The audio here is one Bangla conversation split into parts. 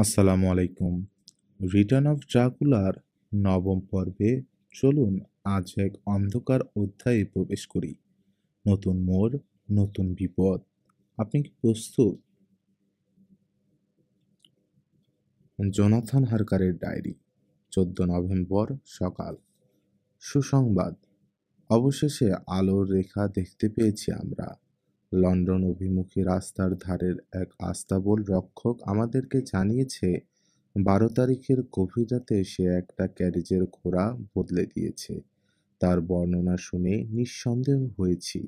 আসসালামু আলাইকুম। রিটার্ন অফ ড্রাকুলার নবম পর্বে চলুন আজ এক অন্ধকার অধ্যায়ে প্রবেশ করি। নতুন মোড়, নতুন বিপদ। আপনি কি প্রস্তুত? জোনাথন হারকারের ডায়েরি, 14 নভেম্বর সকাল। সুসংবাদ, অবশেষে আলোর রেখা দেখতে পেয়েছি আমরা। লন্ডন অভিমুখী রাস্তার ধারের এক আস্তাবল রক্ষক আমাদেরকে জানিয়েছে 12 তারিখের গভীর রাতে সে একটা ক্যারেজের ঘোড়া বদলে দিয়েছে। তার বর্ণনা শুনে নিঃসন্দেহ হয়েছি,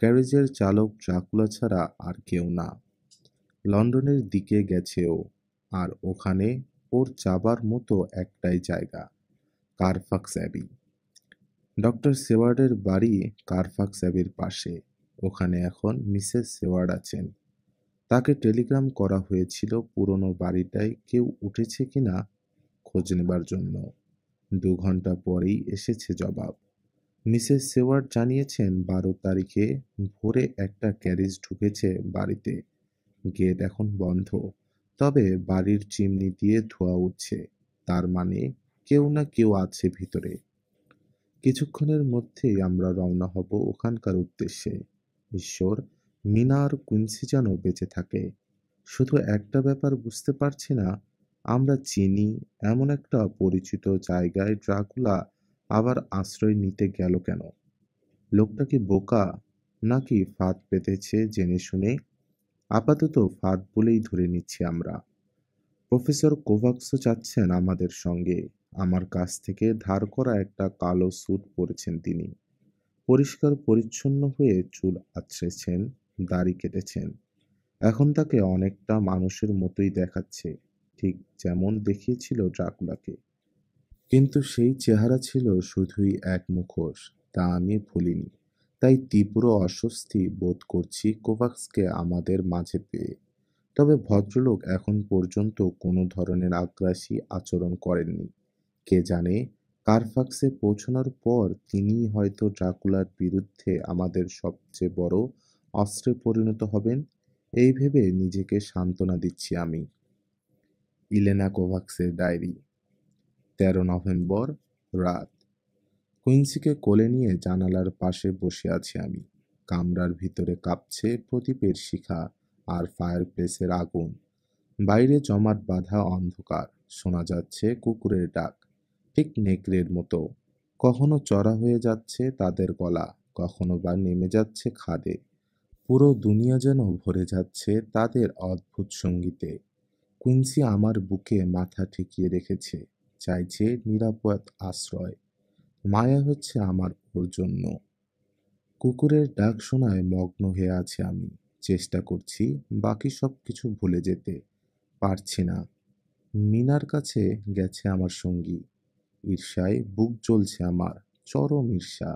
ক্যারেজের চালক ড্রাকুলা ছাড়া আর কেউ না। লন্ডনের দিকে গেছে ও, আর ওখানে ওর যাবার মতো একটাই জায়গা, কারফাক্স অ্যাবি। ডক্টর সেওয়ার্ডের বাড়ি কারফাক্স অ্যাবির পাশে। ওখানে এখন মিসেস সেওয়ার্ড আছেন। তাকে টেলিগ্রাম করা হয়েছিল পুরনো বাড়িটায় কেউ উঠেছে কিনা খোঁজ নেবার জন্য। 2 ঘন্টা পরেই এসেছে জবাব। মিসেস সেওয়ার্ড জানিয়েছেন 12 তারিখে ভোরে একটা ক্যারিজ ঢুকেছে বাড়িতে। গেট এখন বন্ধ, তবে বাড়ির চিমনি দিয়ে ধোঁয়া উঠছে। তার মানে কেউ না কেউ আছে ভিতরে। কিছুক্ষণের মধ্যেই আমরা রওনা হব ওখানকার উদ্দেশ্যে। ঈশ্বর, মিনা আর কুইন্সি যেন বেঁচে থাকে। শুধু একটা ব্যাপার বুঝতে পারছি না, আমরা চিনি এমন একটা পরিচিত জায়গায় ড্রাকুলা আবার আশ্রয় নিতে গেল কেন? লোকটা কি বোকা, নাকি ফাঁদ পেতেছে জেনে শুনে? আপাতত ফাঁদ বলেই ধরে নিচ্ছি আমরা। প্রফেসর কোভাক্সও যাচ্ছেন আমাদের সঙ্গে। আমার কাছ থেকে ধার করা একটা কালো স্যুট পরেছেন তিনি। পরিষ্কার পরিচ্ছন্ন হয়ে চুল আঁচড়েছেন, দাড়ি কেটেছেন। এখন তাকে অনেকটা মানুষের মতোই দেখাচ্ছে, ঠিক যেমন দেখিয়েছিল ড্রাকুলাকে। কিন্তু সেই চেহারা ছিল শুধুই এক মুখোশ, তা আমি ভুলিনি। তাই তীব্র অস্বস্তি বোধ করছি কোভাক্সকে আমাদের মাঝে পেয়ে। তবে ভদ্রলোক এখন পর্যন্ত কোনো ধরনের আগ্রাসী আচরণ করেননি। কে জানে, কারফাক্সে পৌঁছানোর পর তিনিই হয়তো ড্রাকুলার বিরুদ্ধে আমাদের সবচেয়ে বড় অস্ত্রে পরিণত হবেন। এই ভেবে নিজেকে সান্ত্বনা দিচ্ছি আমি। ইলেনা কোভাক্সের ডায়েরি, 13 নভেম্বর রাত। কুইন্সিকে কোলে নিয়ে জানালার পাশে বসে আছি আমি। কামরার ভিতরে কাঁপছে প্রদীপের শিখা আর ফায়ারপ্লেসের আগুন। বাইরে জমাট বাঁধা অন্ধকার, শোনা যাচ্ছে কুকুরের ডাক, ঠিক নেকড়ের মতো। কখনো চড়া হয়ে যাচ্ছে তাদের গলা, কখনো বা নেমে যাচ্ছে খাদে। পুরো দুনিয়া যেন ভরে যাচ্ছে তাদের অদ্ভুত সঙ্গীতে। কুইন্সি আমার বুকে মাথা ঠেকিয়ে রেখেছে, চাইছে নিরাপদ আশ্রয়। মায়া হচ্ছে আমার ওর জন্য। কুকুরের ডাক শোনায় মগ্ন হয়ে আছি আমি। চেষ্টা করছি বাকি সব কিছু ভুলে যেতে, পারছি না। মিনার কাছে গেছে আমার সঙ্গী। ঈর্ষায় বুক জ্বলছে আমার, চরম ঈর্ষা।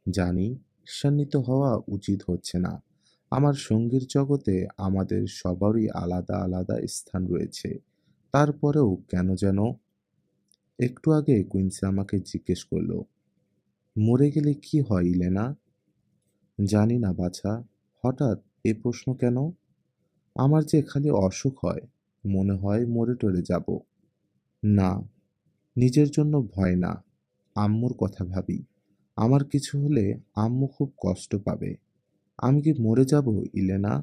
জানি ঈর্ষান্বিত হওয়া উচিত হচ্ছে না। আমার সঙ্গীর জগতে আমাদের সবারই আলাদা আলাদা স্থান রয়েছে। তারপরেও কেন যেন। একটু আগে কুইন্সি আমাকে জিজ্ঞেস করলো, মরে গেলে কি হয় ইলেনা? জানি না বাছা। হঠাৎ এ প্রশ্ন কেন? আমার যে খালি অসুখ হয়, মনে হয় মরে টরে যাব। না, নিজের জন্য ভয় না, আম্মুর কথা ভাবি। আমার কিছু হলে আম্মু খুব কষ্ট পাবে। আমি কি মরে যাব ইলেনা?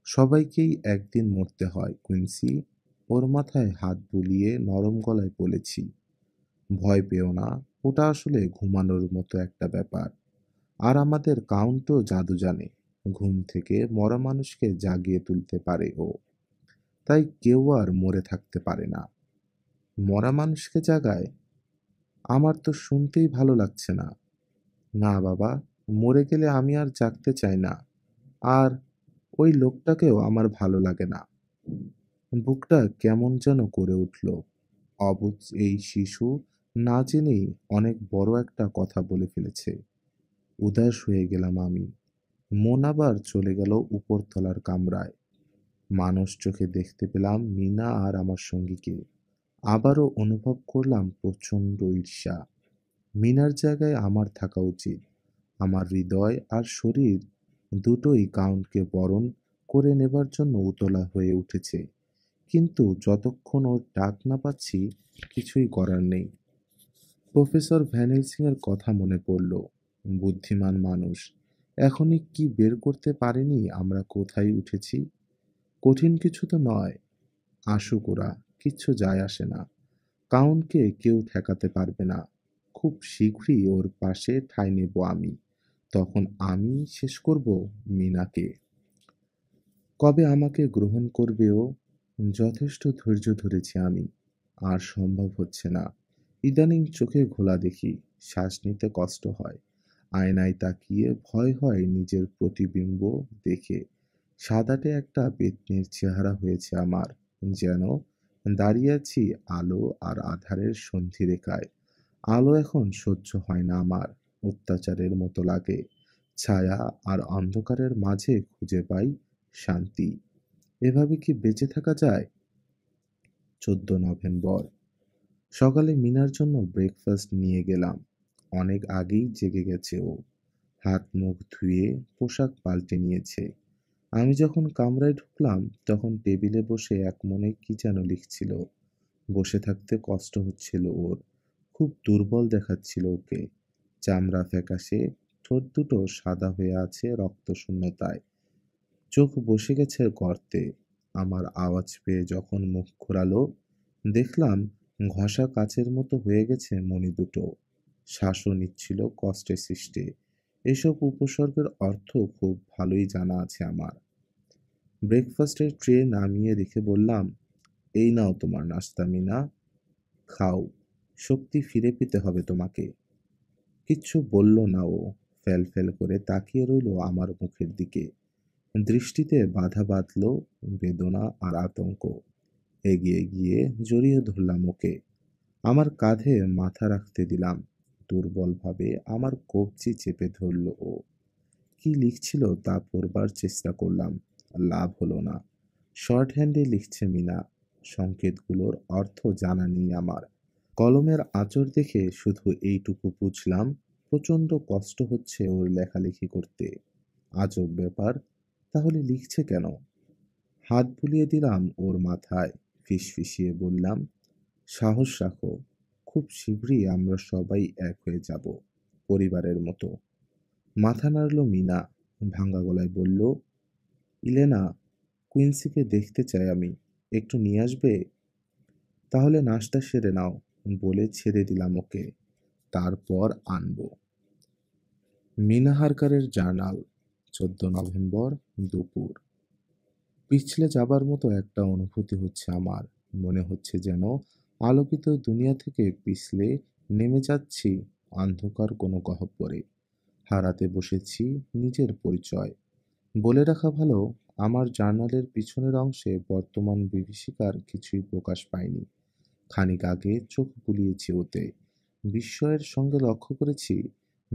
সবাইকেই একদিন মরতে হয় কুইন্সি। ওর মাথায় হাত বুলিয়ে নরম গলায় বলেছি। ভয় পেও না, ওটা আসলে ঘুমানোর মতো একটা ব্যাপার। আর আমাদের কাউন্টও জাদু জানে। ঘুম থেকে মরা মানুষকে জাগিয়ে তুলতে পারে ও। তাই কেউ আর মরে থাকতে পারে না। মরা মানুষকে জাগায়? আমার তো শুনতেই ভালো লাগছে না। না বাবা, মরে গেলে আমি আর জাগতে চাই না। আর ওই লোকটাকেও আমার ভালো লাগে না। বুকটা কেমন যেন করে উঠল। অবুঝ এই শিশু না জেনেই অনেক বড় একটা কথা বলে ফেলেছে। উদাস হয়ে গেলাম আমি। মন আবার চলে গেল উপরতলার কামরায়। মানুষ চোখে দেখতে পেলাম মিনা আর আমার সঙ্গীকে। আবারও অনুভব করলাম প্রচণ্ড ঈর্ষা। মিনার জায়গায় আমার থাকা উচিত। আমার হৃদয় আর শরীর দুটোই কাউন্টকে বরণ করে নেবার জন্য উতলা হয়ে উঠেছে। কিন্তু যতক্ষণ ওর ডাক না পাচ্ছি কিছুই করার নেই। প্রফেসর ভ্যান হেলসিং এর কথা মনে পড়ল। বুদ্ধিমান মানুষ এখনই কি বের করতে পারেনি আমরা কোথায় উঠেছি? কঠিন কিছু তো নয়। আসুক ওরা, কিচ্ছু যায় আসে না। কাউন্টকে কেউ ঠেকাতে পারবে না। খুব শীঘ্রই ওর পাশে ঠাঁই নেব আমি। তখন আমি শেষ করব মিনাকে। কবে আমাকে গ্রহণ করবে ও? যথেষ্ট ধৈর্য ধরেছি আমি। আর সম্ভব হচ্ছে না। ইদানিং চোখে ঘোলা দেখি, শ্বাস নিতে কষ্ট হয়। আয়নায় তাকিয়ে ভয় হয় নিজের প্রতিবিম্ব দেখে। সাদাটে একটা পেত্নীর চেহারা হয়েছে আমার, যেন দাঁড়িয়ে আছি আলো আর আঁধারের সন্ধিরেখায়। আলো এখন সহ্য হয় না আমার, অত্যাচারের মতো লাগে। ছায়া আর অন্ধকারের মাঝে খুঁজে পাই শান্তি। এভাবে কি বেঁচে থাকা যায়? 14 নভেম্বর। সকালে মিনার জন্য ব্রেকফাস্ট নিয়ে গেলাম। অনেক আগেই জেগে গেছে ও। হাত মুখ ধুয়ে পোশাক পাল্টে নিয়েছে। আমি যখন কামরায় ঢুকলাম তখন টেবিলে বসে একমনে কি যেন লিখছিল। বসে থাকতে কষ্ট হচ্ছিল ওর। খুব দুর্বল দেখাচ্ছিল ওকে। চামড়া ফ্যাকাশে, ঠোঁট দুটো সাদা হয়ে আছে রক্তশূন্যতায়। চোখ বসে গেছে গর্তে। আমার আওয়াজ পেয়ে যখন মুখ ঘোরালো, দেখলাম ঘষা কাচের মতো হয়ে গেছে মণি দুটো। শ্বাসও নিচ্ছিল কষ্টে সৃষ্টে। এসব উপসর্গের অর্থ খুব ভালোই জানা আছে আমার। ব্রেকফাস্টের ট্রে নামিয়ে রেখে বললাম, এই নাও তোমার নাস্তা মিনা, খাও। শক্তি ফিরে পেতে হবে তোমাকে। কিচ্ছু বলল না ও। ফ্যাল ফ্যাল করে তাকিয়ে রইল আমার মুখের দিকে। দৃষ্টিতে বাধা বাঁধল বেদনা আর আতঙ্ক। এগিয়ে গিয়ে জড়িয়ে ধরলাম ওকে। আমার কাঁধে মাথা রাখতে দিলাম। দুর্বলভাবে আমার কবজি চেপে ধরল ও। কি লিখছিল তা পড়বার চেষ্টা করলাম। লাভ হলো না। শর্ট হ্যান্ডে লিখছে মিনা। সংকেতগুলোর অর্থ জানা নেই আমার। কলমের আঁচড় দেখে শুধু এইটুকু বুঝলাম, প্রচণ্ড কষ্ট হচ্ছে ওর লেখালেখি করতে। আজব ব্যাপার, তাহলে লিখছে কেন? হাত বুলিয়ে দিলাম ওর মাথায়। ফিসফিসিয়ে বললাম, সাহস রাখো। খুব শীঘ্রই আমরা সবাই এক হয়ে যাব, পরিবারের মতো। মাথা নাড়ল মিনা। ভাঙা গলায় বলল, ইলেনা, কুইন্সিকে দেখতে চাই আমি। একটু নিয়ে আসবে? তাহলে নাশতা সেরে নাও, বলে ছেড়ে দিলাম ওকে। তারপর আনবো। মিনা হারকারের জার্নাল, 14 নভেম্বর, দুপুর। পিছলে যাবার মতো একটা অনুভূতি হচ্ছে আমার। মনে হচ্ছে যেন আলোকিত দুনিয়া থেকে পিছলে নেমে যাচ্ছি অন্ধকার কোনো গহ্বরে। হারাতে বসেছি নিজের পরিচয়। বলে রাখা ভালো, আমার জার্নালের পিছনের অংশে বর্তমান বিভীষিকার কিছুই প্রকাশ পায়নি। খানিক আগে চোখ বুলিয়েছি ওতে। বিস্ময়ের সঙ্গে লক্ষ্য করেছি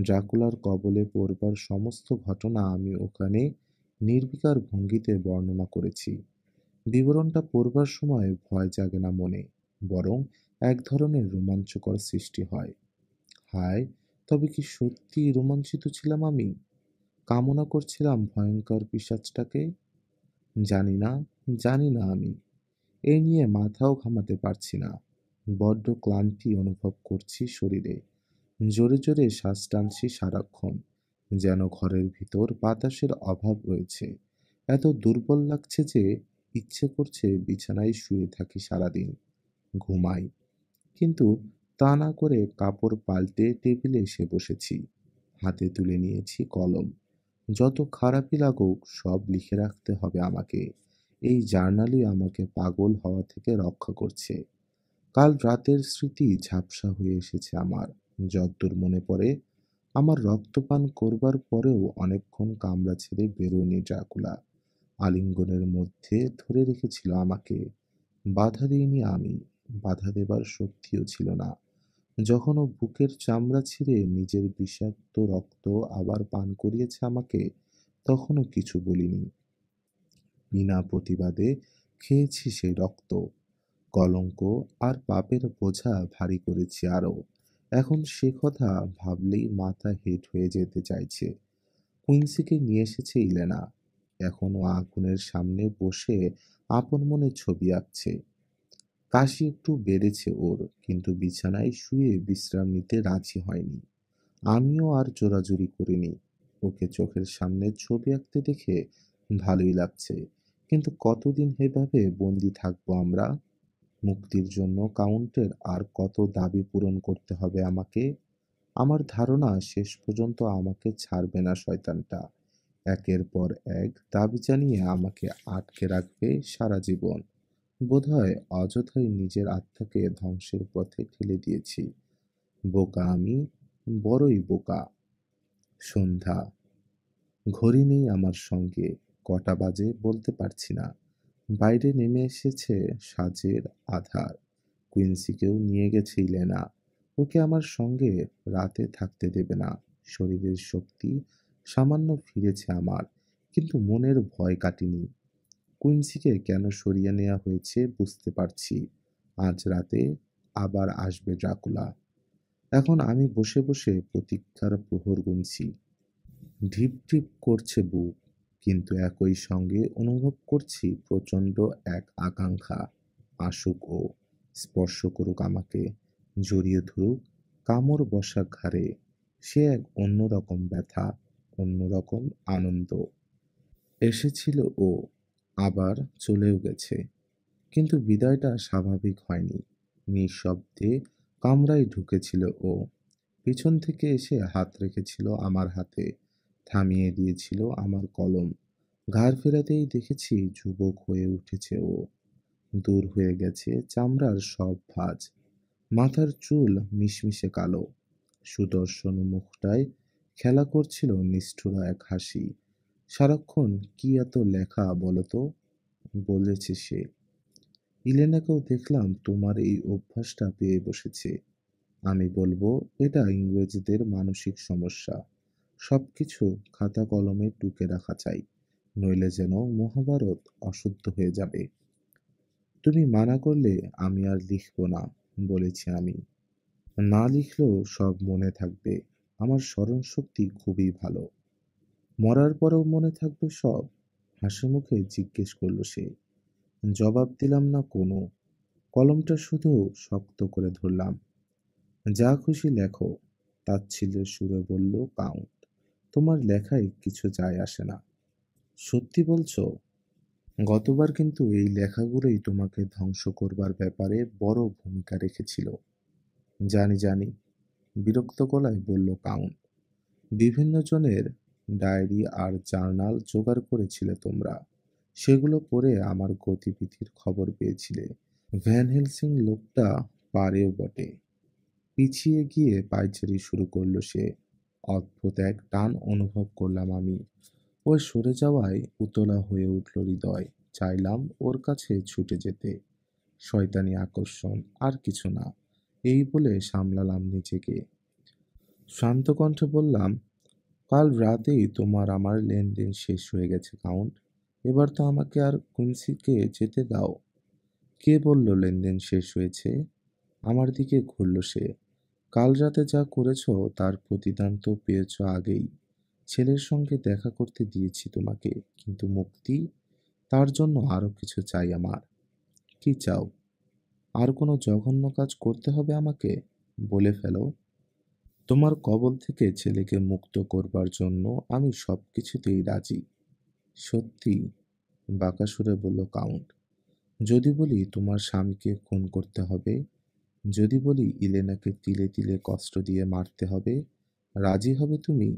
ড্রাকুলার কবলে পড়বার সমস্ত ঘটনা আমি ওখানে নির্বিকার ভঙ্গিতে বর্ণনা করেছি। বিবরণটা পড়বার সময় ভয় জাগে না মনে, বরং এক ধরনের রোমাঞ্চকর সৃষ্টি হয়। হায়, তবে কি সত্যি রোমাঞ্চিত ছিলাম আমি? কামনা করছিলাম ভয়ঙ্কর পিশাচটাকে? জানি না, জানি না আমি। এই নিয়ে মাথাও ঘামাতে পারছি না। বড্ড ক্লান্তি অনুভব করছি শরীরে। জোরে জোরে শ্বাস টানছি সারাক্ষণ, যেন ঘরের ভিতর বাতাসের অভাব রয়েছে। এত দুর্বল লাগছে যে ইচ্ছে করছে বিছানায় শুয়ে থাকি সারাদিন, ঘুমাই। কিন্তু তা না করে কাপড় পাল্টে টেবিলে এসে বসেছি। হাতে তুলে নিয়েছি কলম। যত খারাপই লাগুক সব লিখে রাখতে হবে আমাকে। এই জার্নালই আমাকে পাগল হওয়া থেকে রক্ষা করছে। কাল রাতের স্মৃতি ঝাপসা হয়ে এসেছে আমার। যদ্দূর মনে পড়ে, আমার রক্তপান করবার পরেও অনেকক্ষণ কামরা ছেড়ে বেরোয়নি ড্রাকুলা। আলিঙ্গনের মধ্যে ধরে রেখেছিল আমাকে। বাধা দিইনি আমি। বাধা দেবার শক্তিও ছিল না। যখন ও বুকের চামড়া ছিঁড়ে নিজের বিষাক্ত রক্ত আবার পান করিয়েছে আমাকে, তখনও কিছু বলিনি। বিনা প্রতিবাদে খেয়েছি সেই রক্ত। কলঙ্ক আর পাপের বোঝা ভারী করেছি আরো। এখন সে কথা ভাবলেই মাথা হেঁট হয়ে যেতে চাইছে। কুইন্সিকে নিয়ে এসেছে ইলেনা। এখনো আগুনের সামনে বসে আপন মনে ছবি আঁকছে। কাশি একটু বেড়েছে ওর, কিন্তু বিছানায় শুয়ে বিশ্রাম নিতে রাজি হয়নি। আমিও আর জোরাজুরি করিনি। ওকে চোখের সামনে ছবি আঁকতে দেখে ভালোই লাগছে। কিন্তু কতদিন এভাবে বন্দি থাকবো আমরা? মুক্তির জন্য কাউন্টের আর কত দাবি পূরণ করতে হবে আমাকে? আমার ধারণা শেষ পর্যন্ত আমাকে ছাড়বে না শয়তানটা। একের পর এক দাবি জানিয়ে আমাকে আটকে রাখবে সারা জীবন। বোধহয় অযথাই নিজের আত্মাকে ধ্বংসের পথে ঠেলে দিয়েছি। বোকা আমি, বড়ই বোকা। সন্ধ্যা। ঘড়ি নেই আমার সঙ্গে, কটা বাজে বলতে পারছি না। বাইরে নেমে এসেছে সাঁঝের আঁধার। কুইন্সিকেও নিয়ে গেছে ইলেনা। ওকে আমার সঙ্গে রাতে থাকতে দেবে না। শরীরের শক্তি সামান্য ফিরেছে আমার, কিন্তু মনের ভয় কাটেনি। কুইন্সিকে কেন সরিয়ে নেওয়া হয়েছে বুঝতে পারছি। আজ রাতে আবার আসবে ড্রাকুলা। এখন আমি বসে বসে প্রতীক্ষার প্রহর গুনছি। ঢিপ ঢিপ করছে বুক, কিন্তু একই সঙ্গে অনুভব করছি প্রচণ্ড এক আকাঙ্ক্ষা। আসুক ও, স্পর্শ করুক আমাকে, জড়িয়ে ধরুক, কামড় বসা ঘাড়ে। সে এক অন্যরকম ব্যথা, অন্যরকম আনন্দ। এসেছিল ও, আবার চলেও গেছে। কিন্তু বিদায়টা স্বাভাবিক হয়নি। নিঃশব্দে কামরায় ঢুকেছিল ও। পিছন থেকে এসে হাত রেখেছিল আমার হাতে, থামিয়ে দিয়েছিল আমার কলম। ঘাড় ফেরাতেই দেখেছি যুবক হয়ে উঠেছে ও। দূর হয়ে গেছে চামড়ার সব ভাঁজ। মাথার চুল মিশমিশে কালো। সুদর্শন মুখটায় খেলা করছিল নিষ্ঠুর এক হাসি। সারাক্ষণ কি এত লেখা বলতো, বলেছে সে। ইলেনাকেও দেখলাম তোমার এই অভ্যাসটা পেয়ে বসেছে। আমি বলবো এটা ইংরেজদের মানসিক সমস্যা। সবকিছু খাতা কলমে টুকে রাখা চাই, নইলে যেন মহাভারত অশুদ্ধ হয়ে যাবে। তুমি মানা করলে আমি আর লিখব না, বলেছি আমি। না লিখলেও সব মনে থাকবে। আমার স্মরণ শক্তি খুবই ভালো। মরার পরেও মনে থাকবে সব? হাসি মুখে জিজ্ঞেস করলো সে। জবাব দিলাম না কোনো। কলমটা শুধু শক্ত করে ধরলাম। যা খুশি লেখো, তাচ্ছিল্যের সুরে বলল কাউন্ট। তোমার লেখায় কিছু যায় আসে না। সত্যি বলছো? গতবার কিন্তু এই লেখাগুলোই তোমাকে ধ্বংস করবার ব্যাপারে বড় ভূমিকা রেখেছিল। জানি জানি, বিরক্ত গলায় বলল কাউন্ট। বিভিন্ন জনের ডায়েরি আর জার্নাল জোগাড় করেছিলে তোমরা। সেগুলো পড়ে আমার গতিবিধির খবর পেয়েছিলে। ভ্যান হেলসিং লোকটা পারেও বটে। পিছিয়ে গিয়ে পায়চারি শুরু করলো সে। অদ্ভুত এক টান অনুভব করলাম আমি। ওই সরে যাওয়ায় উতলা হয়ে উঠল হৃদয়। চাইলাম ওর কাছে ছুটে যেতে। শয়তানি আকর্ষণ, আর কিছু না। এই বলে সামলালাম নিজেকে। শান্ত কণ্ঠে বললাম, কাল রাতেই তোমার আমার লেনদেন শেষ হয়ে গেছে কাউন্ট। এবার তো আমাকে আর কুইন্সিকে যেতে দাও। কে বলল লেনদেন শেষ হয়েছে? আমার দিকে ঘুরল সে। কাল রাতে যা করেছ তার প্রতিদান তো পেয়েছ আগেই। ছেলের সঙ্গে দেখা করতে দিয়েছি তোমাকে, কিন্তু মুক্তি, তার জন্য আরো কিছু চাই আমার। কি চাও? আর কোনো জঘন্য কাজ করতে হবে আমাকে? বলে ফেলো। তোমার কবল থেকে ছেলেকে মুক্ত করবার জন্য আমি সব কিছুতেই রাজি। সত্যি? বাঁকা সুরে বলল কাউন্ট। যদি বলি তোমার স্বামীকে খুন করতে হবে, যদি বলি ইলেনাকে তিলে তিলে কষ্ট দিয়ে মারতে হবে, রাজি হবে তুমি?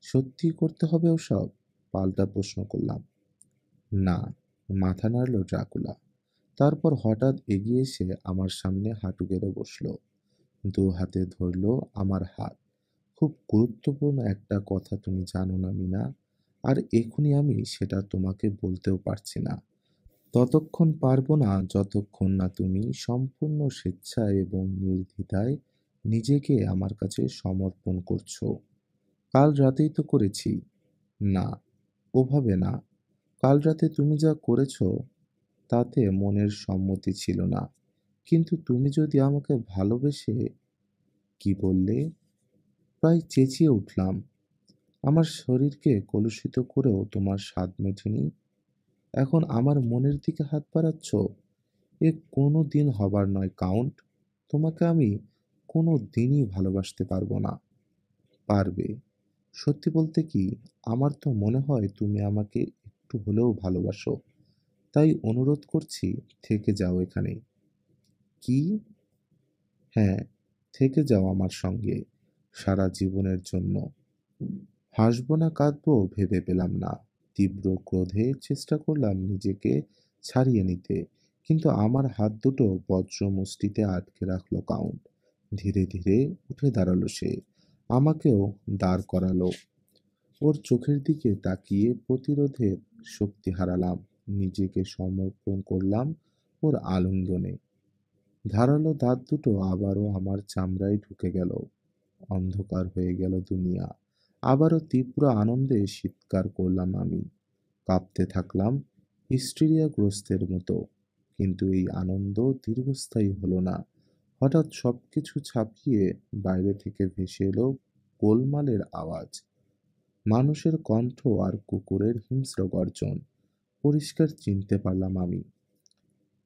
সত্যি করতে হবে ওসব? পাল্টা প্রশ্ন করলাম। না, মাথা নাড়ল ড্রাকুলা। তারপর হঠাৎ এগিয়ে এসে আমার সামনে হাঁটু গেড়ে বসলো। দু হাতে ধরল আমার হাত। খুব গুরুত্বপূর্ণ একটা কথা তুমি জানো না মিনা, আর এখনই আমি সেটা তোমাকে বলতেও পারছি না। ততক্ষণ পারবো না যতক্ষণ না তুমি সম্পূর্ণ স্বেচ্ছায় এবং নির্দ্বিধায় নিজেকে আমার কাছে সমর্পণ করছো। কাল রাতেই তো করেছি। না, ওভাবে না। কাল রাতে তুমি যা করেছো তাতে মনের সম্মতি ছিল না। কিন্তু তুমি যদি আমাকে ভালোবেসে। কি বললে? প্রায় চেঁচিয়ে উঠলাম। আমার শরীরকে কলুষিত করেও তোমার স্বাদ মেটেনি। এখন আমার মনের দিকে হাত বাড়াচ্ছ। এ কোনো দিন হবার নয়, কাউন্ট। তোমাকে আমি কোনো দিনই ভালোবাসতে পারবো না। পারবে। সত্যি বলতে কি, আমার তো মনে হয় তুমি আমাকে একটু হলেও ভালোবাসো। তাই অনুরোধ করছি, থেকে যাও এখানে। কি? হ্যাঁ, থেকে যাও আমার সঙ্গে, সারা জীবনের জন্য। হাসবো না কাঁদবো ভেবে পেলাম না। তীব্র ক্রোধে চেষ্টা করলাম নিজেকে ছাড়িয়ে নিতে, কিন্তু আমার হাত দুটো বজ্র মুষ্টিতে আটকে রাখলো কাউন্ট। ধীরে ধীরে উঠে দাঁড়ালো সে, আমাকেও দাঁড় করালো। ওর চোখের দিকে তাকিয়ে প্রতিরোধের শক্তি হারালাম, নিজেকে সমর্পণ করলাম ওর আলিঙ্গনে। ধারালো দাঁত দুটো আবারও আমার চামড়ায় ঢুকে গেল। অন্ধকার হয়ে গেল দুনিয়া। আবারও তীব্র আনন্দে চিৎকার করলাম আমি। কাঁপতে থাকলাম হিস্টেরিয়াগ্রস্তের মতো। কিন্তু এই আনন্দ দীর্ঘস্থায়ী হলো না। হঠাৎ সবকিছু ছাপিয়ে বাইরে থেকে ভেসে এলো গোলমালের আওয়াজ। মানুষের কণ্ঠ আর কুকুরের হিংস্র গর্জন। পরিষ্কার চিনতে পারলাম আমি।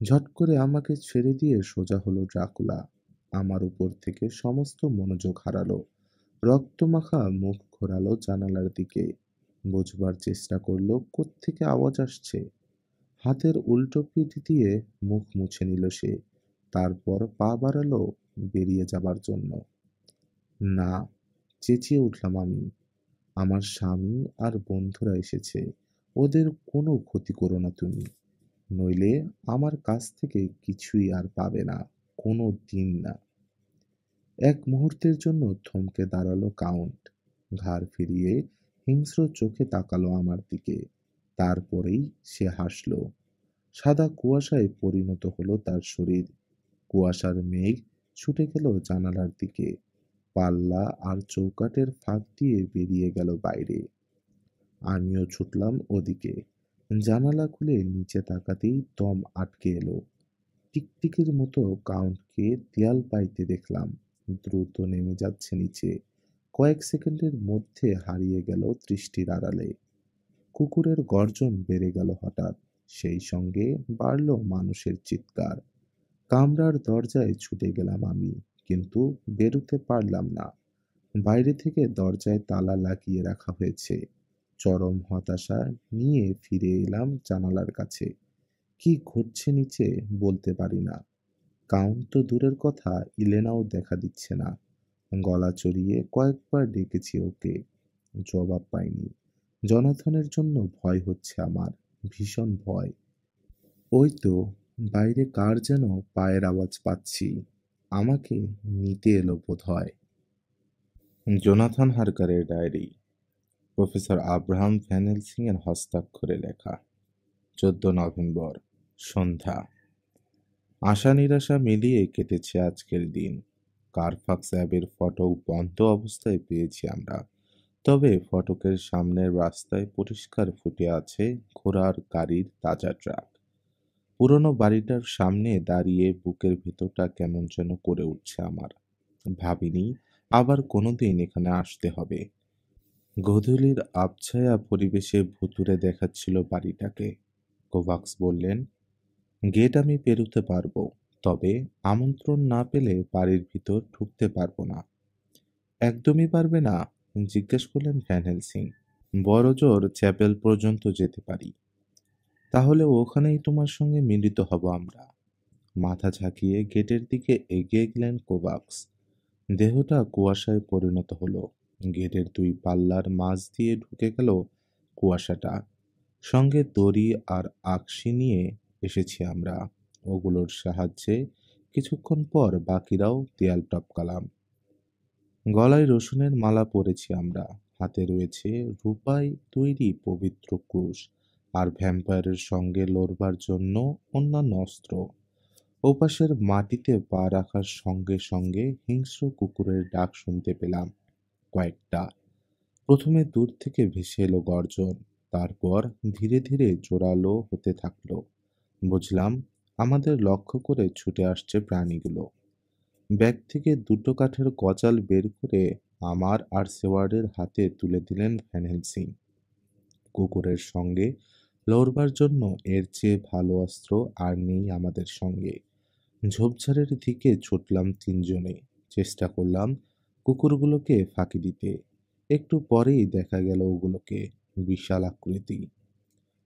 ঝট করে আমাকে ছেড়ে দিয়ে সোজা হলো ড্রাকুলা। আমার উপর থেকে সমস্ত মনোযোগ হারালো। রক্তমাখা মুখ ঘোরালো জানালার দিকে। বুঝবার চেষ্টা করলো কোত্থেকে আওয়াজ আসছে। হাতের উল্টো পিঠ দিয়ে মুখ মুছে নিল সে। তারপর পা বাড়ালো বেরিয়ে যাবার জন্য। না, চেঁচিয়ে উঠলাম আমি। আমার স্বামী আর বন্ধুরা এসেছে। ওদের কোনো ক্ষতি করো না তুমি। নইলে আমার কাছ থেকে কিছুই আর পাবে না। কোনো দিন না। এক মুহূর্তের জন্য থমকে দাঁড়ালো কাউন্ট। ঘাড় ফিরিয়ে হিংস্র চোখে তাকালো আমার দিকে। তারপরেই সে হাসলো। সাদা কুয়াশায় পরিণত হলো তার শরীর। কুয়াশার মেঘ ছুটে গেল জানালার দিকে। পাল্লা আর চৌকাঠের ফাঁক দিয়ে বেরিয়ে গেল বাইরে। আমিও ছুটলাম ওদিকে। জানালা খুলে নিচে তাকাতেই দম আটকে এলো। টিকটিকির মতো কাউন্টকে দেয়াল পাইতে দেখলাম। দ্রুত নেমে যাচ্ছে নিচে। কয়েক সেকেন্ডের মধ্যে হারিয়ে গেল দৃষ্টির আড়ালে। কুকুরের গর্জন বেড়ে গেল হঠাৎ। সেই সঙ্গে বাড়ল মানুষের চিৎকার। কামরার দরজায় ছুটে গেলাম আমি, কিন্তু বেরুতে পারলাম না। বাইরে থেকে দরজায় তালা লাগিয়ে রাখা হয়েছে। চরম হতাশা নিয়ে ফিরে এলাম জানালার কাছে। কি ঘটছে নিচে বলতে পারি না। কাউন্ট তো দূরের কথা, ইলেনাও দেখা দিচ্ছে না। গলা চড়িয়ে কয়েকবার ডেকেছি ওকে, জবাব পাইনি। জনাথনের জন্য ভয় হচ্ছে আমার, ভীষণ ভয়। ওই তো বাইরে কার যেন পায়ের আওয়াজ পাচ্ছি। আমাকে নিতে এলো বোধহয়। জোনাথন হারকারের ডায়েরি। প্রফেসর আব্রাহাম ভ্যান হেলসিং এর হস্তাক্ষরে লেখা। 14 নভেম্বর, সন্ধ্যা। আশা নিরাশা মিলিয়ে কেটেছে আজকের দিন। কারফাক্স অ্যাবের ফটক বন্ধ অবস্থায় পেয়েছি আমরা। তবে ফটকের সামনের রাস্তায় পরিষ্কার ফুটে আছে ঘোড়ার গাড়ির তাজা ট্রাক। পুরনো বাড়িটার সামনে দাঁড়িয়ে বুকের ভেতরটা কেমন যেন করে উঠছে আমার। ভাবিনি আবার কোনোদিন এখানে আসতে হবে। গোধূলির আবছায়া পরিবেশে ভুতুড়ে দেখাচ্ছিল বাড়িটাকে। কোভাক্স বললেন, গেট আমি পেরুতে পারবো, তবে আমন্ত্রণ না পেলে বাড়ির ভিতর ঢুকতে পারবো না। একদমই পারবে না? জিজ্ঞেস করলেন ভ্যান হেলসিং। বড়জোর চ্যাপেল পর্যন্ত যেতে পারি। তাহলে ওখানেই তোমার সঙ্গে মিলিত হব আমরা। মাথা ঝাঁকিয়ে গেটের দিকে এগিয়ে গেলেন কোভাক্স। দেহটা কুয়াশায় পরিণত হলো। গেটের দুই পাল্লার মাঝ দিয়ে ঢুকে গেল কুয়াশাটা। সঙ্গে দড়ি আর আকশি নিয়ে এসেছি আমরা। ওগুলোর সাহায্যে কিছুক্ষণ পর বাকিরাও দেয়াল টপকালাম। গলায় রসুনের মালা পরেছি আমরা। হাতে রয়েছে রূপায় তৈরি পবিত্র ক্রুশ আর ভ্যাম্পায়ারের সঙ্গে লড়বার জন্য অন্যান্য অস্ত্র। ওপাশের মাটিতে পা রাখার সঙ্গে সঙ্গে হিংস্র কুকুরের ডাক শুনতে পেলাম কয়েকটা। প্রথমে দূর থেকে ভেসে এলো গর্জন, তারপর ধীরে ধীরে জোরালো হতে থাকলো। বুঝলাম আমাদের লক্ষ্য করে ছুটে আসছে প্রাণীগুলো। ব্যাগ থেকে দুটো কাঠের গজাল বের করে আমার আর সেওয়ার্ডের হাতে তুলে দিলেন ভ্যান হেলসিং। কুকুরের সঙ্গে লড়বার জন্য এর চেয়ে ভালো অস্ত্র আর নেই আমাদের সঙ্গে। ঝোপঝাড়ের দিকে ছুটলাম তিনজনে। চেষ্টা করলাম কুকুরগুলোকে ফাঁকি দিতে। একটু পরেই দেখা গেল ওগুলোকে। বিশাল আকৃতি।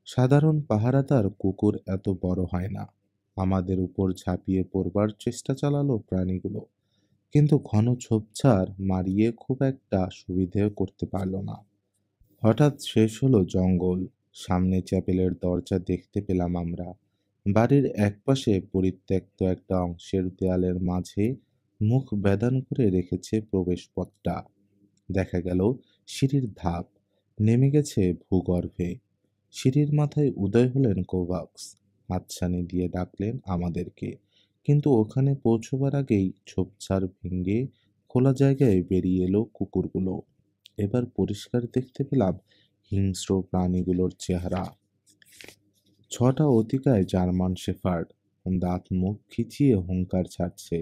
সাধারণ পাহারাদার কুকুর এত বড় হয় না। আমাদের উপর ঝাঁপিয়ে পড়বার চেষ্টা চালালো প্রাণীগুলো, কিন্তু ঘন ঝোপঝাড় মারিয়ে খুব একটা সুবিধেও করতে পারল না। হঠাৎ শেষ হলো জঙ্গল। সামনে চ্যাপেলের দরজা দেখতে পেলাম আমরা। বাড়ির একপাশে পরিত্যক্ত একটা অংশের দেয়ালের মাঝে মুখ বেদান করে রেখেছে প্রবেশপথটা। দেখা গেল সিঁড়ির ধাপ নেমে গেছে ভূগর্ভে। সিঁড়ির মাথায় উদয় হলেন কোভাক্স। হাতছানি দিয়ে ডাকলেন আমাদেরকে, কিন্তু ওখানে পৌঁছবার আগেই ঝোপঝাড় ভেঙে খোলা জায়গায় বেরিয়ে এলো কুকুরগুলো। এবার পরিষ্কার দেখতে পেলাম হিংস্র প্রাণীগুলোর চেহারা। 6টা অতিকায় জার্মান শেফার্ড, দাঁত মুখ খিচিয়ে হুংকার ছাড়ছে।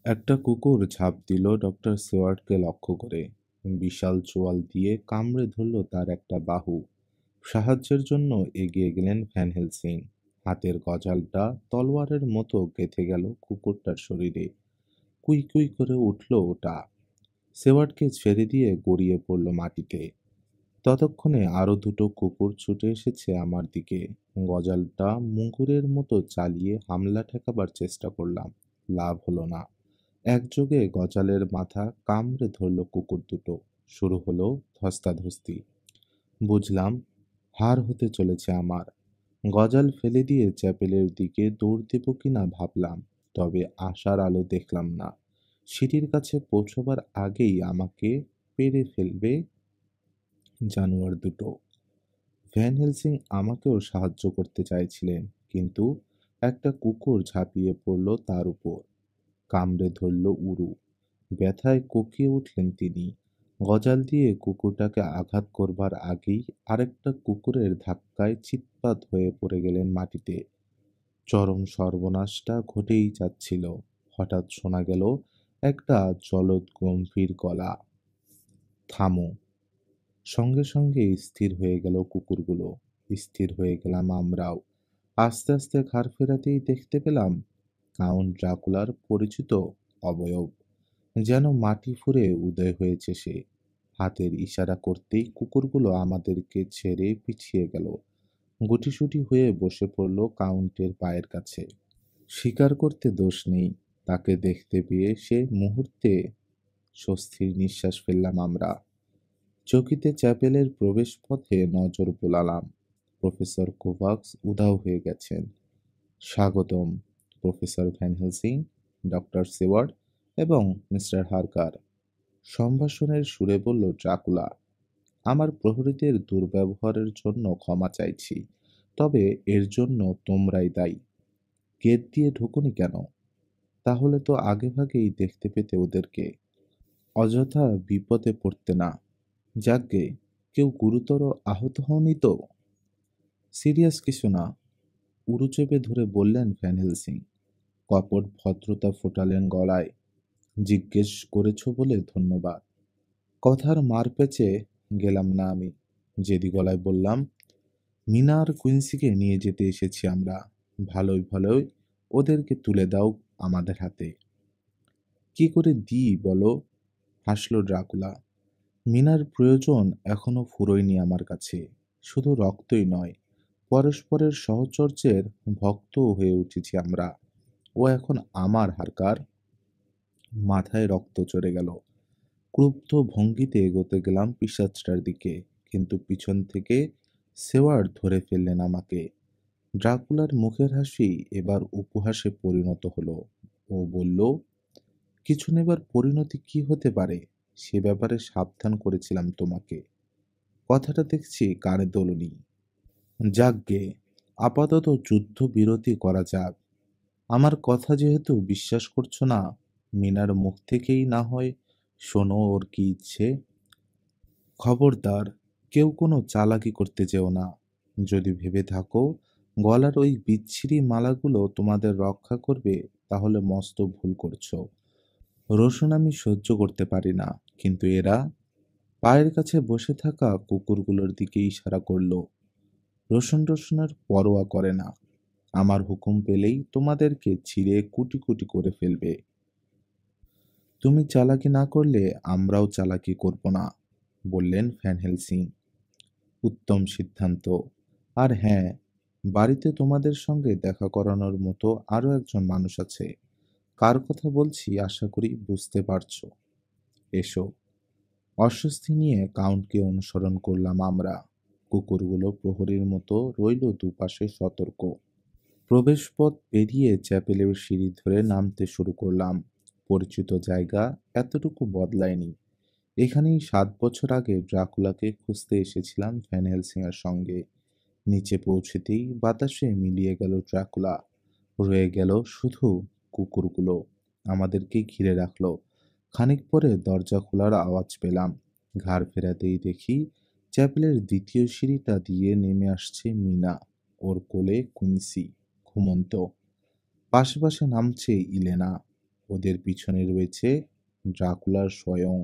একটা কুকুর ঝাঁপ দিল ডক্টর সেওয়ার্ডকে লক্ষ্য করে। বিশাল চোয়াল দিয়ে কামড়ে ধরল তার একটা বাহু। সাহায্যের জন্য এগিয়ে গেলেন ভ্যান হেলসিং। হাতের গজালটা তলোয়ারের মতো গেঁথে গেল কুকুরটার শরীরে। কুই কুই করে উঠল ওটা। সেওয়ার্ডকে ছেড়ে দিয়ে গড়িয়ে পড়ল মাটিতে। ততক্ষণে আরো দুটো কুকুর ছুটে এসেছে আমার দিকে। গজালটা মুগুরের মতো চালিয়ে হামলা ঠেকাবার চেষ্টা করলাম। লাভ হলো না। একযোগে গজালের মাথা কামড়ে ধরল কুকুর দুটো। শুরু হলো ধস্তাধস্তি। বুঝলাম হার হতে চলেছে আমার। গজাল ফেলে দিয়ে চ্যাপেলের দিকে দৌড় দেব কিনা ভাবলাম, তবে আশার আলো দেখলাম না। সিঁড়ির কাছে পৌঁছবার আগেই আমাকে পেরে ফেলবে জানোয়ার দুটো। ভ্যান হেলসিং আমাকেও সাহায্য করতে চাইছিলেন, কিন্তু একটা কুকুর ঝাঁপিয়ে পড়ল তার উপর। কামড়ে ধরল উরু। ব্যথায় কোকিয়ে উঠলেন তিনি। গজাল দিয়ে কুকুরটাকে আঘাত করবার আগেই আরেকটা কুকুরের ধাক্কায় চিৎপাত হয়ে পড়ে গেলেন মাটিতে। চরম সর্বনাশটা ঘটেই যাচ্ছিল। হঠাৎ শোনা গেল একটা জলদ গম্ভীর গলা, থামো। সঙ্গে সঙ্গে স্থির হয়ে গেল কুকুরগুলো। স্থির হয়ে গেলাম আমরাও। আস্তে আস্তে ঘাড় ফেরাতেই দেখতে পেলাম কাউন্ট ড্রাকুলার পরিচিত অবয়ব। যেন মাটি ফুঁড়ে উদয় হয়েছে সে। হাতের ইশারা করতেই কুকুরগুলো আমাদেরকে ছেড়ে পিছিয়ে গেল। গুটিসুটি হয়ে বসে পড়ল কাউন্টের পায়ের কাছে। স্বীকার করতে দোষ নেই, তাকে দেখতে পেয়ে সে মুহূর্তে স্বস্তির নিঃশ্বাস ফেললাম আমরা। চকিতে চ্যাপেলের প্রবেশপথে নজর বোলালাম। প্রফেসর কোভাক্স উধাও হয়ে গেছেন। স্বাগতম, প্রফেসর ভ্যান হেলসিং, ডক্টর সেওয়ার্ড এবং মিস্টার হারকার। সম্ভাষণের সুরে বলল ড্রাকুলা। আমার প্রহরীদের দুর্ব্যবহারের জন্য ক্ষমা চাইছি, তবে এর জন্য তোমরাই দায়ী। গেট দিয়ে ঢোকুনি কেন? তাহলে তো আগেভাগেই দেখতে পেতে ওদেরকে। অযথা বিপদে পড়তে না। যাকগে, কেউ গুরুতর আহত হওনি তো? সিরিয়াস কিছু না, উরু চেপে ধরে বললেন ভ্যান হেলসিং। কপট ভদ্রতা ফোটালেন গলায়। জিজ্ঞেস করেছো বলে ধন্যবাদ। কথার মারপ্যাঁচে গেলাম না আমি। জেদি গলায় বললাম, মিনা আর কুইন্সিকে নিয়ে যেতে এসেছি আমরা। ভালোই ভালোই ওদেরকে তুলে দাও আমাদের হাতে। কি করে দিই বলো? হাসল ড্রাকুলা। মিনার প্রয়োজন এখনো ফুরোয়নি আমার কাছে। শুধু রক্তই নয়, পরস্পরের সহচর্যের ভক্তও হয়ে উঠেছি আমরা। ও এখন আমার, হারকার। মাথায় রক্ত চড়ে গেল। ক্রুব্ধ ভঙ্গিতে এগোতে গেলাম পিশাচটার দিকে, কিন্তু পিছন থেকে সেওয়ার্ড ধরে ফেললেন আমাকে। ড্রাকুলার মুখের হাসি এবার উপহাসে পরিণত হলো। ও বলল, কিছু নেবার পরিণতি কি হতে পারে সে ব্যাপারে সাবধান করেছিলাম তোমাকে। কথাটা দেখছি কানে তোলনি। যাকগে, আপাতত যুদ্ধবিরতি করা যাক। আমার কথা যেহেতু বিশ্বাস করছো না, মিনার মুখ থেকেই না হয় শোনো ওর কি ইচ্ছে। খবরদার, কেউ কোনো চালাকি করতে যেও না। যদি ভেবে থাকো গলার ওই বিচ্ছিরি মালাগুলো তোমাদের রক্ষা করবে, তাহলে মস্ত ভুল করছো। রসুন আমি সহ্য করতে পারি না। কিন্তু এরা পায়ের কাছে বসে থাকা কুকুরগুলোর দিকে ইশারা করলো। রোশন রোশনের পরোয়া করে না। আমার হুকুম পেলেই তোমাদেরকে ছিঁড়ে কুটি কুটি করে ফেলবে। তুমি চালাকি না করলে আমরাও চালাকি করব না, বললেন ভ্যান হেলসিং। উত্তম সিদ্ধান্ত। আর হ্যাঁ, বাড়িতে তোমাদের সঙ্গে দেখা করানোর মতো আরো একজন মানুষ আছে। কার কথা বলছি আশা করি বুঝতে পারছো। এসো। অস্বস্তি নিয়ে কাউন্টকে অনুসরণ করলাম আমরা। কুকুরগুলো প্রহরীর মতো রইল দুপাশে সতর্ক। প্রবেশপথ পেরিয়ে চ্যাপেলের সিঁড়ি ধরে নামতে শুরু করলাম। পরিচিত জায়গা এতটুকু বদলায়নি। এখানেই 7 বছর আগে ড্রাকুলাকে খুঁজতে এসেছিলাম ভ্যান হেলসিং এর সঙ্গে। নিচে পৌঁছেতেই বাতাসে মিলিয়ে গেল ড্রাকুলা। রয়ে গেল শুধু কুকুরগুলো। আমাদেরকে ঘিরে রাখলো। খানিক পরে দরজা খোলার আওয়াজ পেলাম। ঘাড় ফেরাতেই দেখি চ্যাপেলের দ্বিতীয় সিঁড়িটা দিয়ে নেমে আসছে মিনা। ওর কোলে কুইন্সি ঘুমন্ত। পাশে পাশে নামছে ইলেনা। ওদের পিছনে রয়েছে ড্রাকুলার স্বয়ং।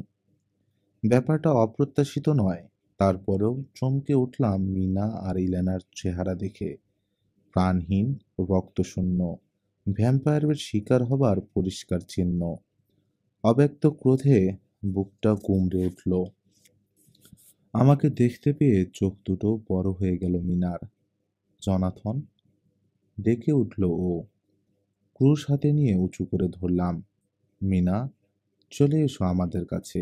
ব্যাপারটা অপ্রত্যাশিত নয়, তারপরেও চমকে উঠলাম মিনা আর ইলেনার চেহারা দেখে। প্রাণহীন, রক্তশূন্য, ভ্যাম্পায়ারের শিকার হবার পরিষ্কার চিহ্ন। অব্যক্ত ক্রোধে বুকটা কুমড়ে উঠল। আমাকে দেখতে পেয়ে চোখ দুটো বড় হয়ে গেল মিনার। জনাথন, ডেকে উঠল ও। ক্রুশ হাতে নিয়ে উঁচু করে ধরলাম। মিনা, চলে এসো আমাদের কাছে।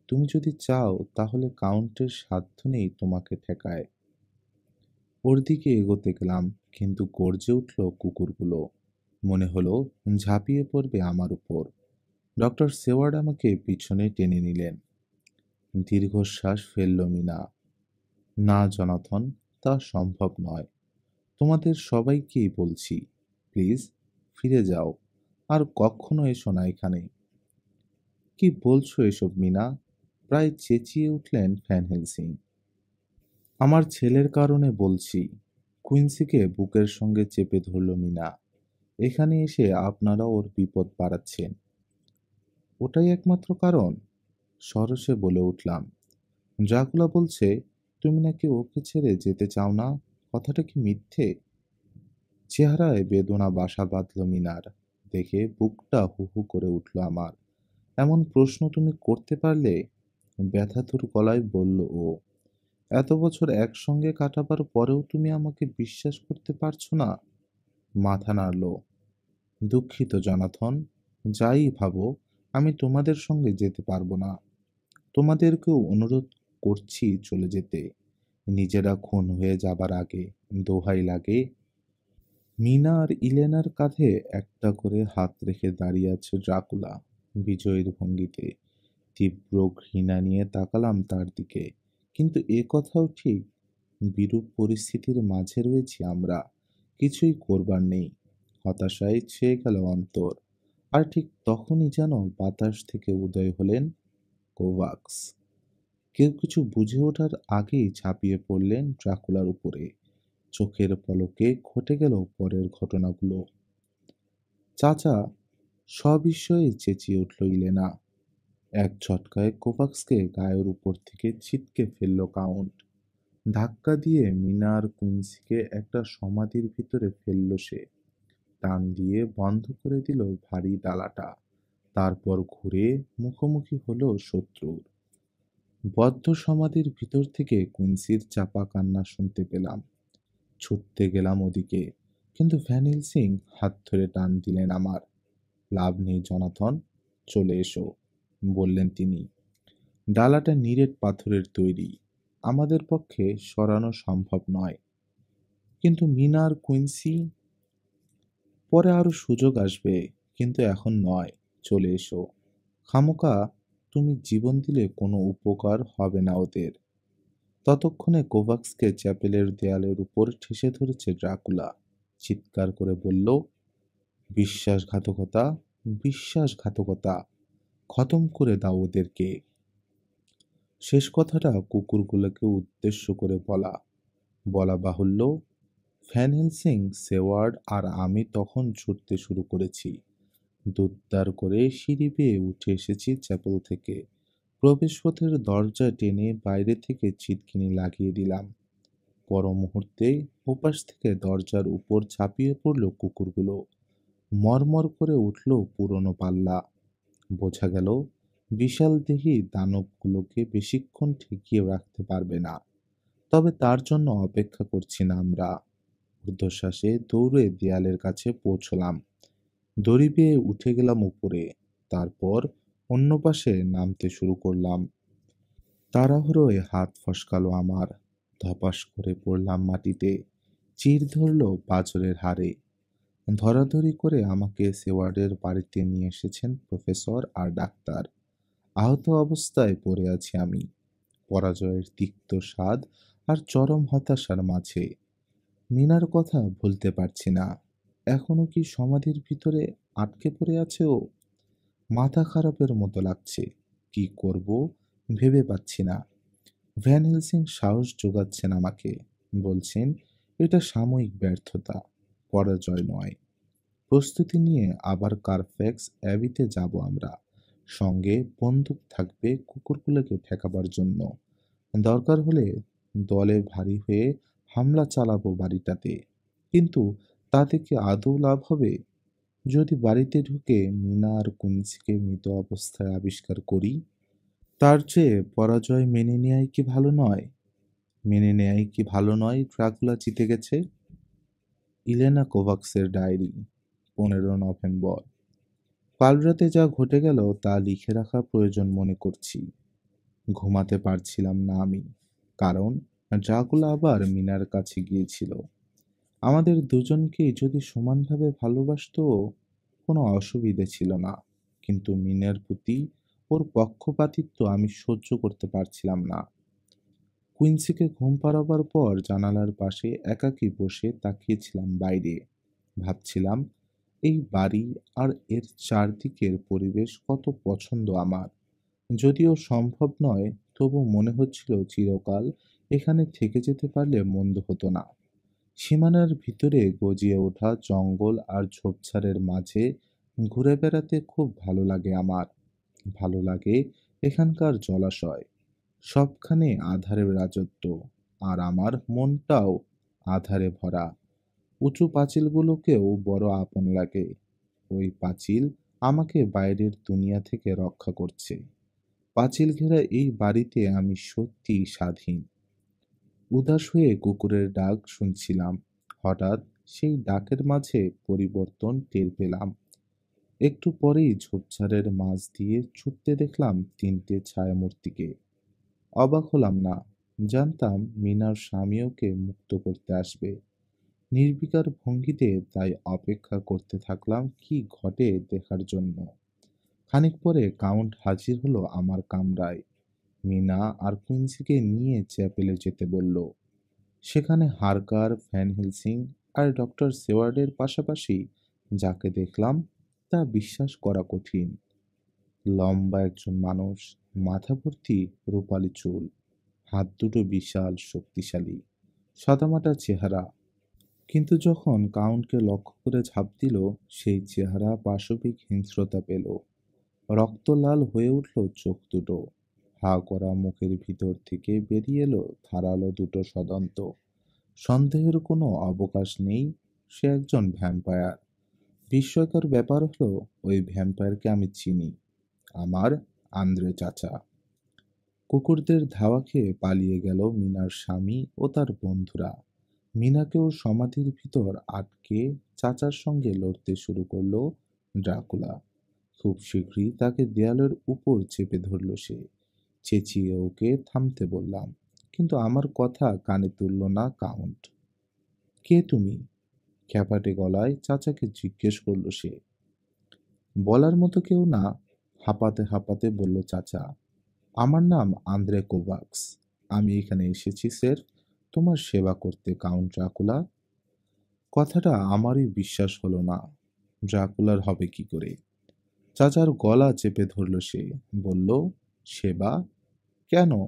তুমি যদি চাও তাহলে কাউন্টের সাধ্য নেই তোমাকে ঠেকায়। ওর দিকে এগোতে গেলাম, কিন্তু গর্জে উঠল কুকুরগুলো। মনে হলো ঝাঁপিয়ে পড়বে আমার উপর। ডক্টর সেওয়ার্ড আমাকে পিছনে টেনে নিলেন। দীর্ঘশ্বাস ফেলল মিনা। না জনাথন, তা সম্ভব নয়। তোমাদের সবাইকেই বলছি, প্লিজ ফিরে যাও। আর কখনো এসো না এখানে। কি বলছো এসব মিনা? প্রায় চেঁচিয়ে উঠলেন ভ্যান হেলসিং। আমার ছেলের কারণে বলছি। কুইন্সিকে বুকের সঙ্গে চেপে ধরল মিনা। এখানে এসে আপনারা ওর বিপদ বাড়াচ্ছেন। ওটাই একমাত্র কারণ? সরসে বলে উঠলাম। ড্রাকুলা বলছে তুমি নাকি ওকে ছেড়ে যেতে চাও না। কথাটা কি মিথ্যে? চেহারায় বেদনা বাসা বাঁধল মিনার। দেখে বুকটা হু হু করে উঠল আমার। এমন প্রশ্ন তুমি করতে পারলে? ব্যথাতুর গলায় বলল ও। এত বছর একসঙ্গে কাটাবার পরেও তুমি আমাকে বিশ্বাস করতে পারছো না? মাথা নাড়ল। দুঃখিত জনাথন, যাই ভাবো আমি তোমাদের সঙ্গে যেতে পারবো না। তোমাদেরকেও অনুরোধ করছি চলে যেতে। নিজেরা খুন হয়ে যাবার আগে। দোহাই লাগে। মিনা আর ইলেনার কাঁধে একটা করে হাত রেখে দাঁড়িয়ে আছে ড্রাকুলা, বিজয়ীর ভঙ্গিতে। তীব্র ঘৃণা নিয়ে তাকালাম তার দিকে। কিন্তু এ কথাও ঠিক, বিরূপ পরিস্থিতির মাঝে রয়েছি আমরা। কিছুই করবার নেই। হতাশায় ছেয়ে গেল অন্তর। আর ঠিক তখনই যেন বাতাস থেকে উদয় হলেন কোভাক্স। কেউ কিছু বুঝে ওঠার আগেই ঝাঁপিয়ে পড়লেন ড্রাকুলার উপরে। চোখের পলকে ঘটে গেল পরের ঘটনাগুলো। চাচা, সবিস্ময়ে চেঁচিয়ে উঠল ইলেনা। এক ঝটকায় কোভাক্সকে গায়ের উপর থেকে ছিটকে ফেলল কাউন্ট। ধাক্কা দিয়ে মিনা আর কুইন্সিকে একটা সমাধির ভিতরে ফেলল সে। টান দিয়ে বন্ধ করে দিল ভারী ডালাটা। তারপর ঘুরে মুখোমুখি হলো শত্রুর। বদ্ধ সমাধির ভিতর থেকে কুইন্সির চাপা কান্না শুনতে পেলাম। ছুটতে গেলাম ওদিকে, কিন্তু ভ্যান হেলসিং হাত ধরে টান দিলেন আমার। লাভ নেই জনাথন, চলে এসো, বললেন তিনি। ডালাটা নিরেট পাথরের তৈরি, আমাদের পক্ষে সরানো সম্ভব নয়। কিন্তু মিনা আর কুইন্সি? পরে আরো সুযোগ আসবে, কিন্তু এখন নয়। চলে এসো। খামোকা তুমি জীবন দিলে কোনো উপকার হবে না ওদের। ততক্ষণে কোভাক্সকে চ্যাপেলের দেয়ালের উপর ঠেসে ধরেছে ড্রাকুলা। চিৎকার করে বলল, বিশ্বাসঘাতকতা, বিশ্বাসঘাতকতা, খতম করে দাও ওদেরকে। শেষ কথাটা কুকুরগুলোকে উদ্দেশ্য করে বলা। বলা বাহুল্য, ভ্যান হেলসিং, সেওয়ার্ড আর আমি তখন ছুটতে শুরু করেছি। দুধদার করে সিঁড়ি বেয়ে উঠে এসেছি চ্যাপেল থেকে। প্রবেশপথের দরজা টেনে বাইরে থেকে ছিটকিনি লাগিয়ে দিলাম। পর মুহূর্তে ওপাশ থেকে দরজার উপর ঝাঁপিয়ে পড়ল কুকুরগুলো। মরমর করে উঠল পুরনো পাল্লা। বোঝা গেল বিশালদেহী দানবগুলোকে বেশিক্ষণ ঠেকিয়ে রাখতে পারবে না। তবে তার জন্য অপেক্ষা করছি না আমরা। ঊর্ধ্বশ্বাসে দৌড়ে দেয়ালের কাছে পৌঁছলাম। দড়ি বেয়ে উঠে গেলাম উপরে। তারপর অন্য পাশে নামতে শুরু করলাম। তাড়াহুড়োয় হাত ফসকালো আমার। ধপাস করে পড়লাম মাটিতে। চির ধরল পাঁজরের হাড়ে। ধরাধরি করে আমাকে সেওয়ার্ডের বাড়িতে নিয়ে এসেছেন প্রফেসর আর ডাক্তার। আহত অবস্থায় পড়ে আছি আমি, পরাজয়ের তিক্ত স্বাদ আর চরম হতাশার মাঝে। মিনার কথা ভুলতে পারছি না। এখনো কি সমাধির ভিতরে আটকে পড়ে আছে ও? মাথা খারাপের মতো লাগছে। কি করব ভেবে পাচ্ছি না। ভ্যান হেলসিং সাহস যোগাচ্ছেন আমাকে। বলছেন এটা সাময়িক ব্যর্থতা, পরাজয় নয়। প্রস্তুতি নিয়ে আবার কারফ্যাক্স অ্যাবিতে যাব আমরা। সঙ্গে বন্দুক থাকবে কুকুরগুলোকে ঠেকাবার জন্য। দরকার হলে দলে ভারী হয়ে হামলা চালাবো বাড়িটাতে। কিন্তু তাতে কি আদৌ লাভ হবে? যদি বাড়িতে ঢুকে মিনা আর কুইন্সিকে মৃত অবস্থায় আবিষ্কার করি, তার চেয়ে পরাজয় মেনে নেয়াই কি ভালো নয়? ড্রাকুলা জিতে গেছে। ইলেনা কোভাক্সের ডায়েরি, 15 নভেম্বর। কাল রাতে যা ঘটে গেল তা লিখে রাখা প্রয়োজন মনে করছি। ঘুমাতে পারছিলাম না আমি। কারণ ড্রাকুলা আবার মিনার কাছে গিয়েছিল। আমাদের দুজনকেই যদি সমানভাবে ভালোবাসতো কোনো অসুবিধে ছিল না। কিন্তু মিনার প্রতি ওর পক্ষপাতিত্ব আমি সহ্য করতে পারছিলাম না। কুইন্সিকে ঘুম পাড়াবার পর জানালার পাশে একাকী বসে তাকিয়েছিলাম বাইরে। ভাবছিলাম এই বাড়ি আর এর চারদিকের পরিবেশ কত পছন্দ আমার। যদিও সম্ভব নয়, তবু মনে হচ্ছিল চিরকাল এখানে থেকে যেতে পারলে মন্দ হতো না। সীমানার ভিতরে গজিয়ে ওঠা জঙ্গল আর ঝোপঝাড়ের মাঝে ঘুরে বেড়াতে খুব ভালো লাগে আমার। ভালো লাগে এখানকার জলাশয়। সবখানে আঁধারের রাজত্ব। আর আমার মনটাও আঁধারে ভরা। উঁচু পাঁচিলগুলোকেও বড় আপন লাগে। ওই পাঁচিল আমাকে বাইরের দুনিয়া থেকে রক্ষা করছে। পাঁচিল ঘেরা এই বাড়িতে আমি সত্যিই স্বাধীন। উদাস হয়ে কুকুরের ডাক শুনছিলাম। হঠাৎ সেই ডাকের মাঝে পরিবর্তন টের পেলাম। একটু পরেই ঝোপঝাড়ের মাঝ দিয়ে ছুটতে দেখলাম তিনটে ছায়ামূর্তিকে। অবাক হলাম না। জানতাম মিনার স্বামী ওকে মুক্ত করতে আসবে। নির্বিকার ভঙ্গিতে তাই অপেক্ষা করতে থাকলাম কি ঘটে দেখার জন্য। খানিক পরে কাউন্ট হাজির হলো আমার কামরায়। মিনা আর কুইন্সিকে নিয়ে চ্যাপেলে যেতে বলল। সেখানে হারকার, ভ্যান হেলসিং আর ডক্টর সেওয়ার্ডের পাশাপাশি যাকে দেখলাম তা বিশ্বাস করা কঠিন। লম্বা একজন মানুষ, মাথা ভর্তি রূপালি চুল, হাত দুটো বিশাল শক্তিশালী, সাদামাটা চেহারা। কিন্তু যখন কাউন্টকে লক্ষ্য করে ঝাঁপ দিল, সেই চেহারা পাশবিক হিংস্রতা পেল। রক্ত লাল হয়ে উঠল চোখ দুটো। হা করা মুখের ভিতর থেকে বেরিয়ে এলো ধারালো দুটো সদন্ত। সন্দেহের কোনো অবকাশ নেই, সে একজন ভ্যাম্পায়ার। বিস্ময়কর ব্যাপার হলো ওই ভ্যাম্পায়ারকে আমি চিনি। আমার আন্দ্রে চাচা। কুকুরদের ধাওয়া খেয়ে পালিয়ে গেল মিনার স্বামী ও তার বন্ধুরা। মিনাকেও সমাধির ভিতর আটকে চাচার সঙ্গে লড়তে শুরু করলো ড্রাকুলা। খুব শীঘ্রই তাকে দেয়ালের উপর চেপে ধরল সে। চেঁচিয়ে ওকে থামতে বললাম, কিন্তু আমার কথা কানে তুলল না কাউন্ট। কে তুমি? খ্যাপাটে গলায় চাচাকে জিজ্ঞেস করলো সে। বলার মতো কেউ না, হাঁপাতে হাঁপাতে বলল চাচা। আমার নাম আন্দ্রে কোভাক্স। আমি এখানে এসেছি স্যার তোমার সেবা করতে, কাউন্ট ড্রাকুলা। কথাটা আমারই বিশ্বাস হলো না। ড্রাকুলার হবে কি করে? চাচার গলা চেপে ধরল সে। বলল, সেবা? কেন?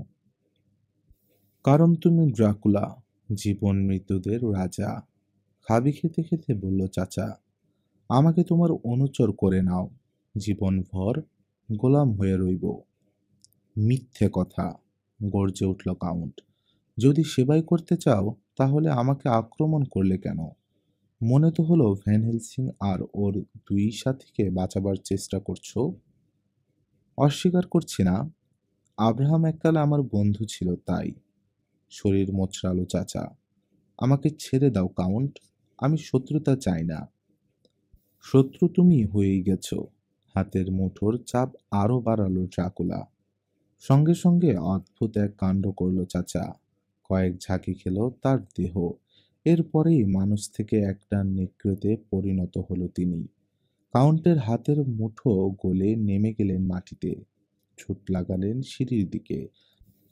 কারণ তুমি ড্রাকুলা, জীবন মৃত্যুদের রাজা। খাবি খেতে খেতে বলল চাচা। আমাকে তোমার অনুচর করে নাও। জীবনভর গোলাম হয়ে রইব। মিথ্যে কথা, গর্জে উঠল কাউন্ট। যদি সেবাই করতে চাও তাহলে আমাকে আক্রমণ করলে কেন? মনে তো হলো ভ্যান হেলসিং আর ওর দুই সাথীকে বাঁচাবার চেষ্টা করছো। অস্বীকার করছি না, আব্রাহাম এককালে আমার বন্ধু ছিল তাই। শরীর মোচড়ালো চাচা। আমাকে ছেড়ে দাও কাউন্ট, আমি শত্রুতা চাই না। শত্রু তুমি হয়েই গেছো। হাতের মুঠোর চাপ আরো বাড়ালো ড্রাকুলা। সঙ্গে সঙ্গে অদ্ভুত এক কাণ্ড করল চাচা। কয়েক ঝাঁকি খেল তার দেহ। এরপরেই মানুষ থেকে একটা নেকড়েতে পরিণত হলো তিনি। কাউন্টের হাতের মুঠো গলে নেমে গেলেন মাটিতে। ছুট লাগালেন সিঁড়ির দিকে।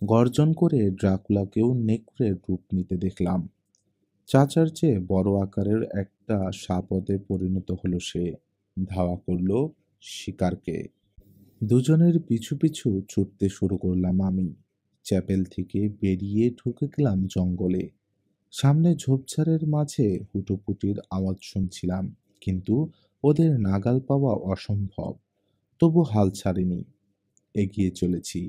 গর্জন করে ড্রাকুলাকেও নেকড়ের রূপ নিতে দেখলাম। চাচার চেয়ে বড় আকারের একটা সাপদে পরিণত হলো সে। ধাওয়া করল শিকারকে। দুজনের পিছু পিছু ছুটতে শুরু করলাম আমি। চ্যাপেল থেকে বেরিয়ে ঢুকে গেলাম জঙ্গলে। সামনে ঝোপঝাড়ের মাঝে হুটোপুটির আওয়াজ শুনছিলাম, কিন্তু ওদের নাগাল পাওয়া অসম্ভব। তবু হাল ছাড়িনি, এগিয়ে চলেছি।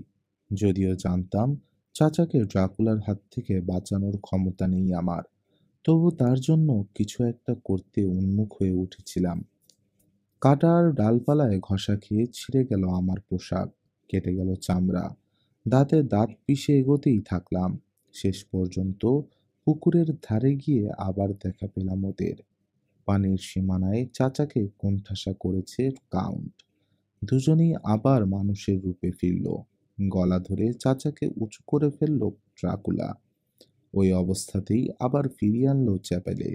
যদিও জানতাম চাচাকে ড্রাকুলার হাত থেকে বাঁচানোর ক্ষমতা নেই আমার, তবু তার জন্য কিছু একটা করতে উন্মুখ হয়ে উঠেছিলাম। কাটা আর ডালপালায় ঘষা খেয়ে ছিঁড়ে গেল আমার পোশাক, কেটে গেল চামড়া। দাঁতে দাঁত পিষে এগোতেই থাকলাম। শেষ পর্যন্ত পুকুরের ধারে গিয়ে আবার দেখা পেলাম ওদের। পানির সীমানায় চাচাকে কোণঠাসা করেছে কাউন্ট। দুজনেই আবার মানুষের রূপে ফিরল। গলা ধরে চাচাকে উঁচু করে ফেলল ড্রাকুলা। ওই অবস্থাতেই আবার ফিরিয়ে আনলো চ্যাপেলে।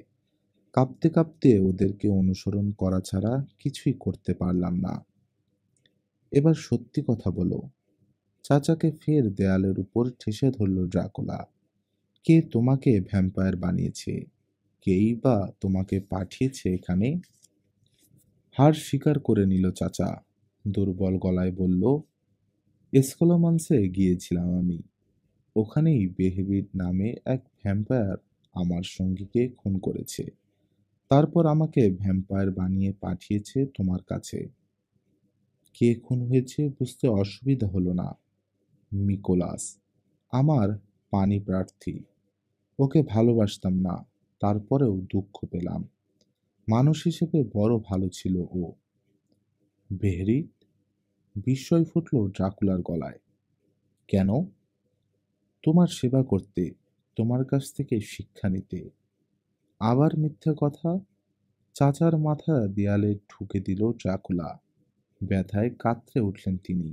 কাঁপতে কাঁপতে ওদেরকে অনুসরণ করা ছাড়া কিছুই করতে পারলাম না। এবার সত্যি কথা বলো। চাচাকে ফের দেয়ালের উপর ঠেসে ধরল ড্রাকুলা। কে তোমাকে ভ্যাম্পায়ার বানিয়েছে? কেই বা তোমাকে পাঠিয়েছে এখানে? হার স্বীকার করে নিল চাচা। দুর্বল গলায় বলল, এসকোলোমান্সে গিয়েছিলাম আমি। ওখানেই বেহেভিট নামে এক ভ্যাম্পায়ার আমার সঙ্গীকে খুন করেছে। তারপর আমাকে ভ্যাম্পায়ার বানিয়ে পাঠিয়েছে তোমার কাছে। কে খুন হয়েছে বুঝতে অসুবিধা হলো না। নিকোলাস, আমার পানি প্রার্থী। ওকে ভালোবাসতাম না, তারপরেও দুঃখ পেলাম। মানুষ হিসেবে বড় ভালো ছিল ও। বেহরিট? বিস্ময় ফুটল ড্রাকুলার গলায়। কেন? তোমার সেবা করতে, তোমার কাছ থেকে শিক্ষা নিতে। আবার মিথ্যে কথা। চাচার মাথা দেয়ালে ঠুকে দিল ড্রাকুলা। ব্যথায় কাতরে উঠলেন তিনি।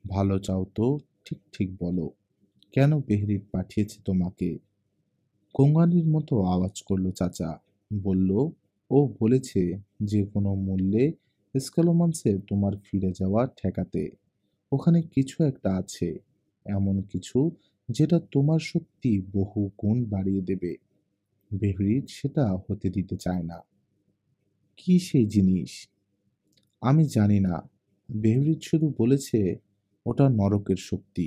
ভালো চাও তো ঠিক ঠিক বলো, কেন বেহরিট পাঠিয়েছে তোমাকে? কোঙানির মতো আওয়াজ করল চাচা। বলল, ও বলেছে যে কোনো মূল্যে স্ক্যালোমান্সে তোমার ফিরে যাওয়া ঠেকাতে। ওখানে কিছু একটা আছে, এমন কিছু যেটা তোমার শক্তি বহু গুণ বাড়িয়ে দেবে। বেহরিট সেটা হতে দিতে চায় না। কি সেই জিনিস? আমি জানি না। বেহরিট শুধু বলেছে ওটা নরকের শক্তি,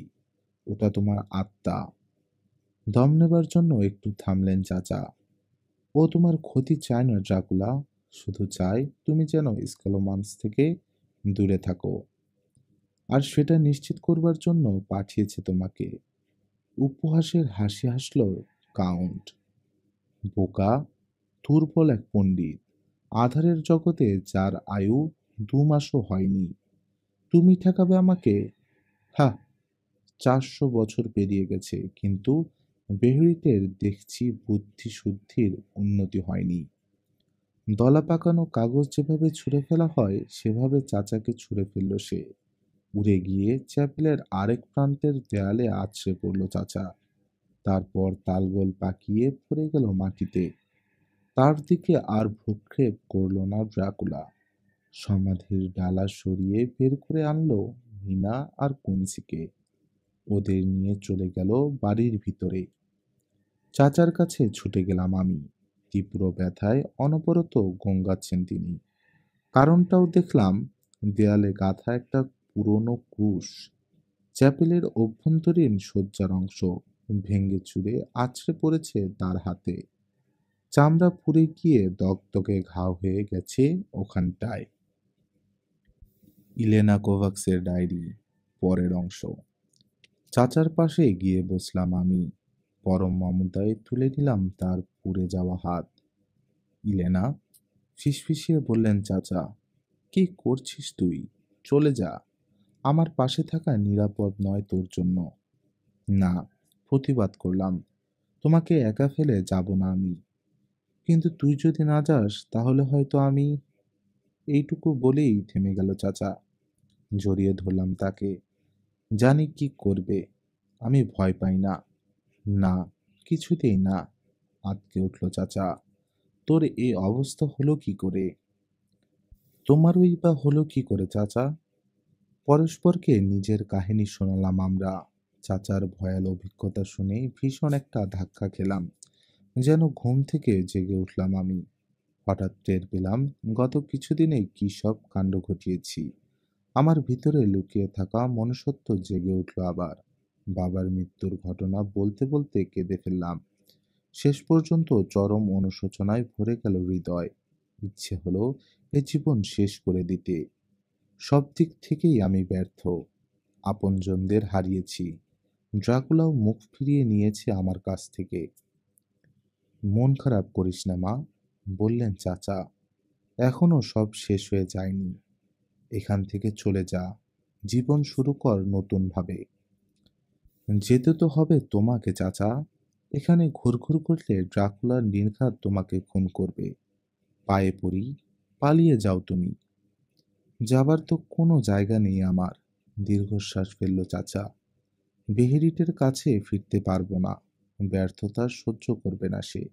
ওটা তোমার আত্মা। দম নেবার জন্য একটু থামলেন চাচা। ও তোমার ক্ষতি চায় না ড্রাকুলা, শুধু চায় তুমি যেন স্ক্যালোমান্স থেকে দূরে থাকো। আর সেটা নিশ্চিত করবার জন্য পাঠিয়েছে তোমাকে। উপহাসের হাসি হাসল কাউন্ট। বোকা, দুর্বল এক পণ্ডিত, আধারের জগতে যার আয়ু 2 মাসও হয়নি। তুমি ঠেকাবে আমাকে? হা, 400 বছর পেরিয়ে গেছে, কিন্তু বেহরিতের দেখছি বুদ্ধি শুদ্ধির উন্নতি হয়নি। দলা পাকানো কাগজ যেভাবে ছুঁড়ে ফেলা হয় সেভাবে চাচাকে ছুঁড়ে ফেলল সে। উড়ে গিয়ে চ্যাপেলের আরেক প্রান্তের দেয়ালে আছড়ে পড়ল চাচা। তারপর তালগোল পাকিয়ে পড়ে গেল মাটিতে। তার দিকে আর ভ্রুক্ষেপ করল না ড্রাকুলা। সমাধির ডালা সরিয়ে বের করে আনলো মিনা আর কুইন্সিকে। ওদের নিয়ে চলে গেল বাড়ির ভিতরে। চাচার কাছে ছুটে গেলাম আমি। তীব্র ব্যথায় অনবরত গঙ্গাচ্ছেন তিনি। কারণটাও দেখলাম, দেয়ালে গাঁথা একটা পুরনো ক্রুশ। চ্যাপেলের অভ্যন্তরীণ সজ্জার অংশ ভেঙে চুরে আছড়ে পড়েছে তার হাতে। চামড়া পুড়ে গিয়ে দগদগে ঘাও হয়ে গেছে ওখানটায়। ইলেনা কোভাক্সের ডায়েরি, পরের অংশ। চাচার পাশে গিয়ে বসলাম আমি। পরম মমতায় তুলে নিলাম তার পুড়ে যাওয়া হাত। ইলেনা, ফিসফিসিয়ে বললেন চাচা, কি করছিস তুই? চলে যা। আমার পাশে থাকা নিরাপদ নয় তোর জন্য। না, প্রতিবাদ করলাম। তোমাকে একা ফেলে যাব না আমি। কিন্তু তুই যদি না যাস তাহলে হয়তো আমি। এইটুকু বলেই থেমে গেল চাচা। জড়িয়ে ধরলাম তাকে। জানি কি করবে। আমি ভয় পাই না। না, কিছুতেই না। আঁতকে উঠল চাচা। তোর এই অবস্থা হলো কি করে? তোমারই বা হলো কি করে চাচা? পরস্পরকে নিজের কাহিনী শোনালাম আমরা। চাচার ভয়াল অভিজ্ঞতা শুনে ভীষণ একটা ধাক্কা খেলাম। যেন ঘুম থেকে জেগে উঠলাম আমি। হঠাৎ টের পেলাম গত কিছুদিনে কি সব কাণ্ড ঘটিয়েছি। আমার ভিতরে লুকিয়ে থাকা মনুষ্যত্ব জেগে উঠল আবার। বাবার মৃত্যুর ঘটনা বলতে বলতে কেঁদে ফেললাম। শেষ পর্যন্ত চরম অনুশোচনায় ভরে গেল হৃদয়। ইচ্ছে হলো এ জীবন শেষ করে দিতে। সব দিক থেকেই আমি ব্যর্থ। আপনজনদের হারিয়েছি। ড্রাকুলাও মুখ ফিরিয়ে নিয়েছে আমার কাছ থেকে। মন খারাপ করিস না মা, বললেন চাচা। এখনো সব শেষ হয়ে যায়নি। এখান থেকে চলে যা। জীবন শুরু কর নতুন ভাবে। যেতে তো হবে তোমাকে চাচা। এখানে ঘুরঘুর করলে ড্রাকুলার নির্ঘাত তোমাকে খুন করবে। পায়ে পড়ি, পালিয়ে যাও তুমি। যাবার তো কোনো জায়গা নেই আমার। দীর্ঘশ্বাস ফেলল চাচা। বেহেরিটের কাছে ফিরতে পারবো না। ব্যর্থতা সহ্য করবে না সে।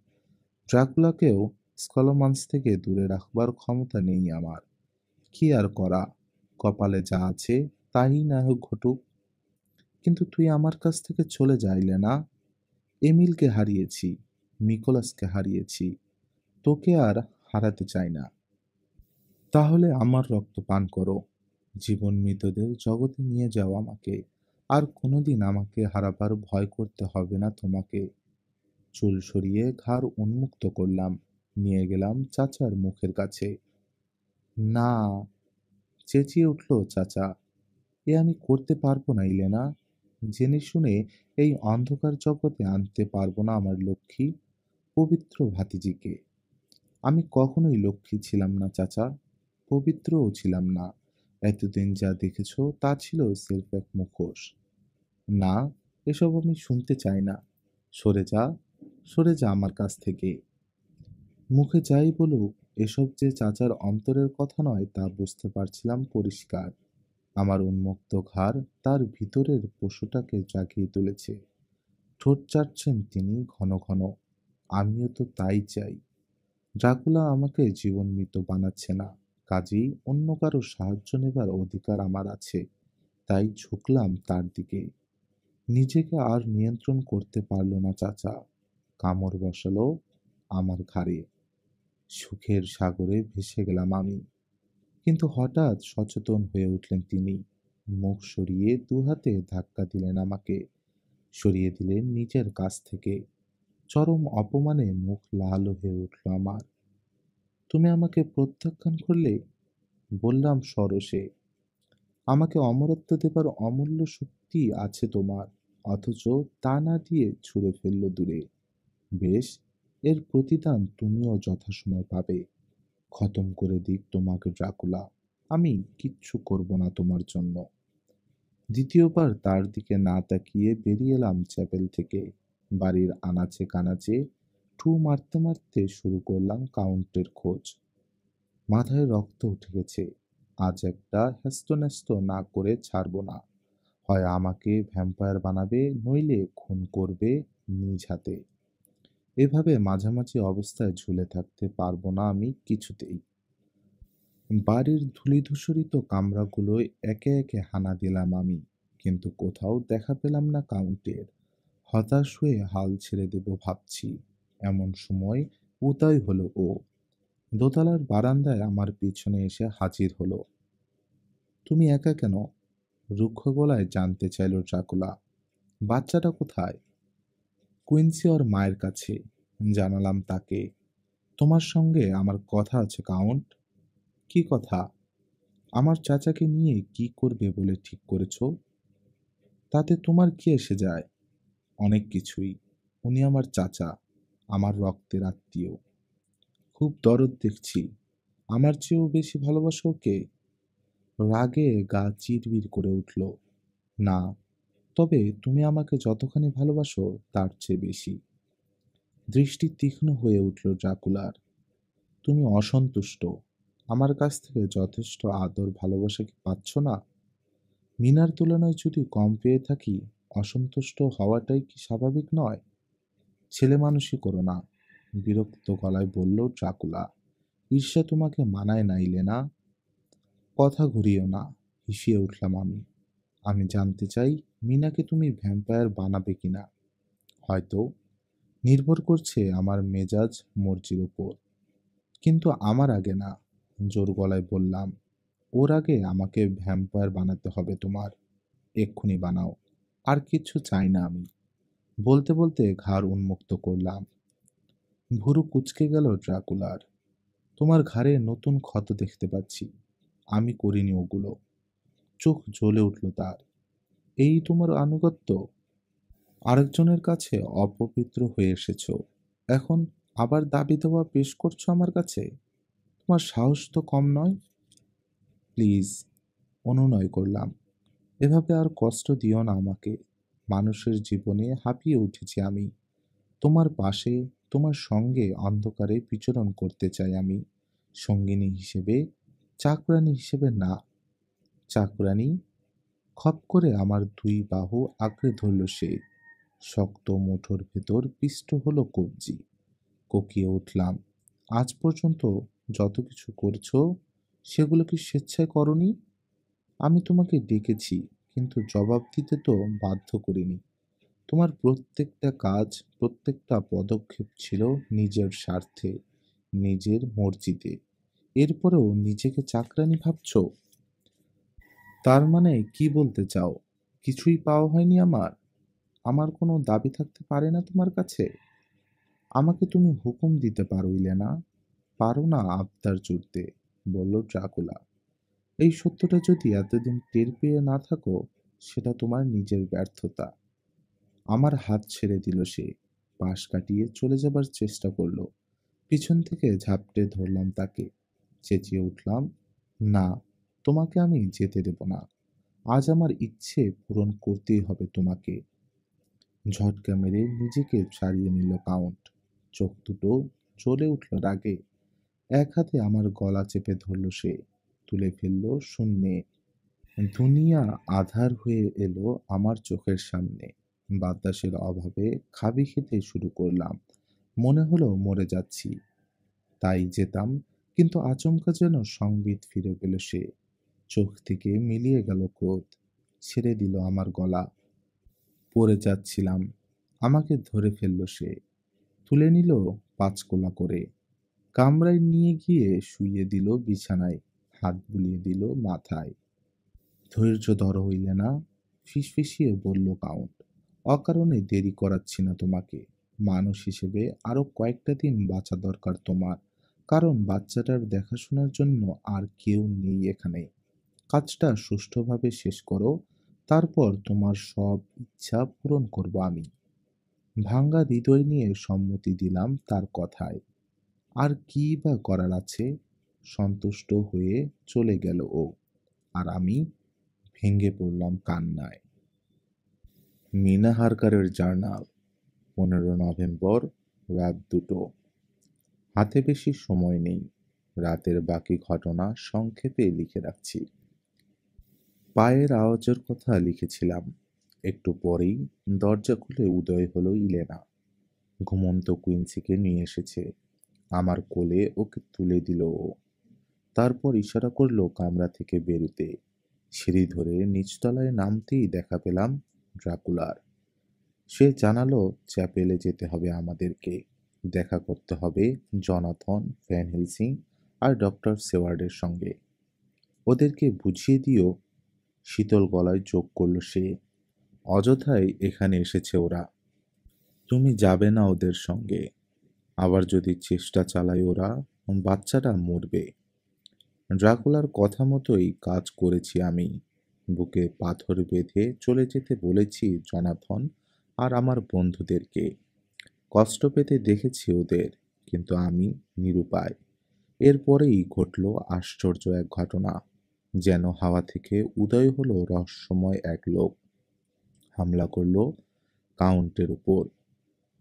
ড্রাকুলাকেও স্কলমান্স থেকে দূরে রাখবার ক্ষমতা নেই আমার। কি আর করা, কপালে যা আছে তাই না হোক ঘটুক। কিন্তু তুই আমার কাছ থেকে চলে যাইলে না। এমিলকে হারিয়েছি, নিকোলাসকে হারিয়েছি। তোকে আর হারাতে চাই না। তাহলে আমার রক্ত পান করো। জীবন মৃতদের জগতে নিয়ে যাও আমাকে। আর কোনোদিন আমাকে হারাবার ভয় করতে হবে না তোমাকে। চুল সরিয়ে ঘাড় উন্মুক্ত করলাম। নিয়ে গেলাম চাচার মুখের কাছে। না, চেঁচিয়ে উঠল চাচা। এ আমি করতে পারবো না ইলেনা। জেনে শুনে এই অন্ধকার জগতে আনতে পারবো না আমার লক্ষ্মী, পবিত্র ভাতিজিকে। আমি কখনোই লক্ষ্মী ছিলাম না চাচা। পবিত্রও ছিলাম না। এতদিন যা দেখেছ তা ছিল সির্ফ এক মুখোশ। না, এসব আমি শুনতে চাই না। সরে যা, সরে যা আমার কাছ থেকে। মুখে যাই বলুক, এসব যে চাচার অন্তরের কথা নয় তা বুঝতে পারছিলাম পরিষ্কার। আমার উন্মুক্ত ঘাড় তার ভিতরের পশুটাকে জাগিয়ে তুলেছে। ঠোঁট চাটছেন তিনি ঘন ঘন। আমিও তো তাই চাই। ড্রাকুলা আমাকে জীবন মৃত বানাচ্ছে না। কাজেই অন্য কারো সাহায্য নেবার অধিকার আমার আছে। তাই ঝুঁকলাম তার দিকে। নিজেকে আর নিয়ন্ত্রণ করতে পারল না চাচা। কামড় বসালো আমার ঘাড়ে। সুখের সাগরে ভেসে গেলাম আমি। কিন্তু হঠাৎ সচেতন হয়ে উঠলেন তিনি। মুখ সরিয়ে দুহাতে ধাক্কা দিলেন আমাকে। সরিয়ে দিলেন নিজের কাছ থেকে। চরম অপমানে মুখ লাল হয়ে উঠল আমার। তুমি আমাকে প্রত্যাখ্যান করলে, বললাম সরোষে। আমাকে অমরত্ব দেবার অমূল্য শক্তি আছে তোমার, অথচ তা না দিয়ে ছুঁড়ে ফেলল দূরে। বেশ, এর প্রতিদান তুমিও যথাসময় পাবে। খতম করে দিক তোমাকে ড্রাকুলা। আমি কিচ্ছু করব না তোমার জন্য। দ্বিতীয়বার তার দিকে না তাকিয়ে বেরিয়ে এলাম চ্যাপেল থেকে। বাড়ির আনাচে কানাচে ঠু মারতে মারতে শুরু করলাম কাউন্টের খোঁজ। মাথায় রক্ত উঠে গেছে। আজ একটা হেস্তনেস্ত না করে ছাড়বো না। হয় আমাকে ভ্যাম্পায়ার বানাবে, নইলে খুন করবে নিজ হাতে। এভাবে মাঝামাঝি অবস্থায় ঝুলে থাকতে পারবো না আমি কিছুতেই। বাড়ির ধূলিধূসরিত কামরাগুলোয় একে একে হানা দিলাম আমি। কিন্তু কোথাও দেখা পেলাম না কাউন্টের। হতাশ হয়ে হাল ছেড়ে দেব ভাবছি। এমন সময় উদয় হলো ও। দোতলার বারান্দায় আমার পিছনে এসে হাজির হলো। তুমি একা কেন? রুক্ষ গলায় জানতে চাইল ড্রাকুলা। বাচ্চাটা কোথায়? কুইন্সি ওর মায়ের কাছে, জানালাম তাকে। তোমার সঙ্গে আমার কথা আছে কাউন্ট। কি কথা? আমার চাচাকে নিয়ে কি করবে বলে ঠিক করেছ? তাতে তোমার কি এসে যায়? অনেক কিছুই। উনি আমার চাচা, আমার রক্তের আত্মীয়। খুব দরদ দেখছি। আমার চেয়েও বেশি ভালোবাসো ওকে? রাগে গা চিরবির করে উঠল। না, তবে তুমি আমাকে যতখানি ভালোবাসো তার চেয়ে বেশি। দৃষ্টি তীক্ষ্ণ হয়ে উঠল ড্রাকুলার। তুমি অসন্তুষ্ট। আমার কাছ থেকে যথেষ্ট আদর ভালোবাসা কি পাচ্ছ না? মিনার তুলনায় যদি কম পেয়ে থাকি, অসন্তুষ্ট হওয়াটাই কি স্বাভাবিক নয়? ছেলে মানুষই করো না, বিরক্ত গলায় বলল ড্রাকুলা। ঈর্ষা তোমাকে মানায় না ইলেনা। কথা ঘুরিও না, হিসিয়ে উঠলাম আমি। আমি জানতে চাই, মিনাকে তুমি ভ্যাম্পায়ার বানাবে কিনা। হয়তো। নির্ভর করছে আমার মেজাজ মর্জির উপর। কিন্তু আমার আগে না, জোর গলায় বললাম। ওর আগে আমাকে ভ্যাম্পায়ার বানাতে হবে তোমার। এক্ষুনি বানাও। আর কিচ্ছু চাই না আমি। বলতে বলতে ঘাড় উন্মুক্ত করলাম। ভুরু কুঁচকে গেল ড্রাকুলার। তোমার ঘাড়ে নতুন ক্ষত দেখতে পাচ্ছি। আমি করিনি ওগুলো। চোখ জ্বলে উঠল তার। এই তোমার আনুগত্য? আরেকজনের কাছে অপবিত্র হয়ে এসেছ, এখন আবার দাবি দেওয়া পেশ করছো আমার কাছে? তোমার সাহস তো কম নয়। প্লিজ, অনুনয় করলাম। এভাবে আর কষ্ট দিও না আমাকে। মানুষের জীবনে হাঁপিয়ে উঠেছি আমি। তোমার পাশে, তোমার সঙ্গে অন্ধকারে বিচরণ করতে চাই আমি। সঙ্গিনী হিসেবে, চাকরানী হিসেবে না। চাকরানী? খপ করে আমার দুই বাহু আঁকড়ে ধরল সে। শক্ত মুঠোর ভেতর পিষ্ট হলো কবজি। কোকিয়ে উঠলাম। আজ পর্যন্ত যত কিছু করছো, সেগুলো কি স্বেচ্ছায় করনি? আমি তোমাকে ডেকেছি, কিন্তু জবাব দিতে তো বাধ্য করিনি। তোমার প্রত্যেকটা কাজ, প্রত্যেকটা পদক্ষেপ ছিল নিজের স্বার্থে, নিজের মর্জিতে। এরপরেও নিজেকে চাকরানী ভাবছো? তার মানে কি বলতে চাও? কিছুই পাওয়া হয়নি আমার? আমার কোনো দাবি থাকতে পারে না তোমার কাছে? আমাকে তুমি হুকুম দিতে পারো ইলেনা, পারো না আবদার জুড়তে, বলল ড্রাকুলা। এই সত্যটা যদি এতদিন টের পেয়ে না থাকো, সেটা তোমার নিজের ব্যর্থতা। আমার হাত ছেড়ে দিল সে। পাশ কাটিয়ে চলে যাবার চেষ্টা করলো। পিছন থেকে ঝাপটে ধরলাম তাকে। চেঁচিয়ে উঠলাম, না, তোমাকে আমি যেতে দেব না। আজ আমার ইচ্ছে পূরণ করতেই হবে তোমাকে। ঝটকা মেরে নিজেকে ছাড়িয়ে নিল কাউন্ট। চোখ দুটো জ্বলে উঠল রাগে। এক হাতে আমার গলা চেপে ধরল সে। তুলে ফেলল শূন্যে। দুনিয়া আঁধার হয়ে এলো আমার চোখের সামনে। বাতাসের অভাবে খাবি খেতে শুরু করলাম। মনে হলো মরে যাচ্ছি। তাই যেতাম, কিন্তু আচমকা যেন সংবিত ফিরে পেল সে। চোখ থেকে মিলিয়ে গেল ক্রোধ। ছেড়ে দিল আমার গলা। পড়ে যাচ্ছিলাম। আমাকে ধরে ফেলল সে। তুলে নিল পাঁচকোলা করে। কামরায় নিয়ে গিয়ে শুইয়ে দিল বিছানায়। হাত বুলিয়ে দিল মাথায়। ধৈর্য ধরো হইলে না, ফিসফিসিয়ে বলল কাউন্ট। অকারণে দেরি করাচ্ছি না তোমাকে। মানুষ হিসেবে আরো কয়েকটা দিন বাঁচা দরকার তোমার। কারণ বাচ্চাটার দেখাশোনার জন্য আর কেউ নেই এখানে। কাজটা সুষ্ঠুভাবে শেষ করো, তারপর তোমার সব ইচ্ছা পূরণ করব আমি। ভাঙ্গা হৃদয় নিয়ে সম্মতি দিলাম তার কথায়। আর কি বা করার আছে? সন্তুষ্ট হয়ে চলে গেল ও। আর আমি ভেঙে পড়লাম কান্নায়। মিনা হারকারের জার্নাল, 15 নভেম্বর, রাত 2টো। হাতে বেশি সময় নেই। রাতের বাকি ঘটনা সংক্ষেপে লিখে রাখছি। পায়ের আওয়াজের কথা লিখেছিলাম। একটু পরেই দরজা খুলে উদয় হলো ইলেনা। ঘুমন্ত কুইন্সিকে নিয়ে এসেছে। আমার কোলে ওকে তুলে দিল ও। তারপর ইশারা করলো কামরা থেকে বেরুতে। সিঁড়ি ধরে নিচতলায় নামতেই দেখা পেলাম ড্রাকুলার। সে জানালো চ্যাপেলে যেতে হবে আমাদেরকে। দেখা করতে হবে জনাথন, ভ্যান হেলসিং আর ডক্টর সেওয়ার্ডের সঙ্গে। ওদেরকে বুঝিয়ে দিও, শীতল গলায় যোগ করল সে। অযথাই এখানে এসেছে ওরা। তুমি যাবে না ওদের সঙ্গে। আবার যদি চেষ্টা চালায় ওরা, বাচ্চাটা মরবে। ড্রাকুলার কথা মতোই কাজ করেছি আমি। বুকে পাথর বেঁধে চলে যেতে বলেছি জনাথন আর আমার বন্ধুদেরকে। কষ্ট পেতে দেখেছি ওদের, কিন্তু আমি নিরুপায়। এরপরেই ঘটল আশ্চর্য এক ঘটনা। যেন হাওয়া থেকে উদয় হলো রহস্যময় এক লোক। হামলা করলো কাউন্টের উপর।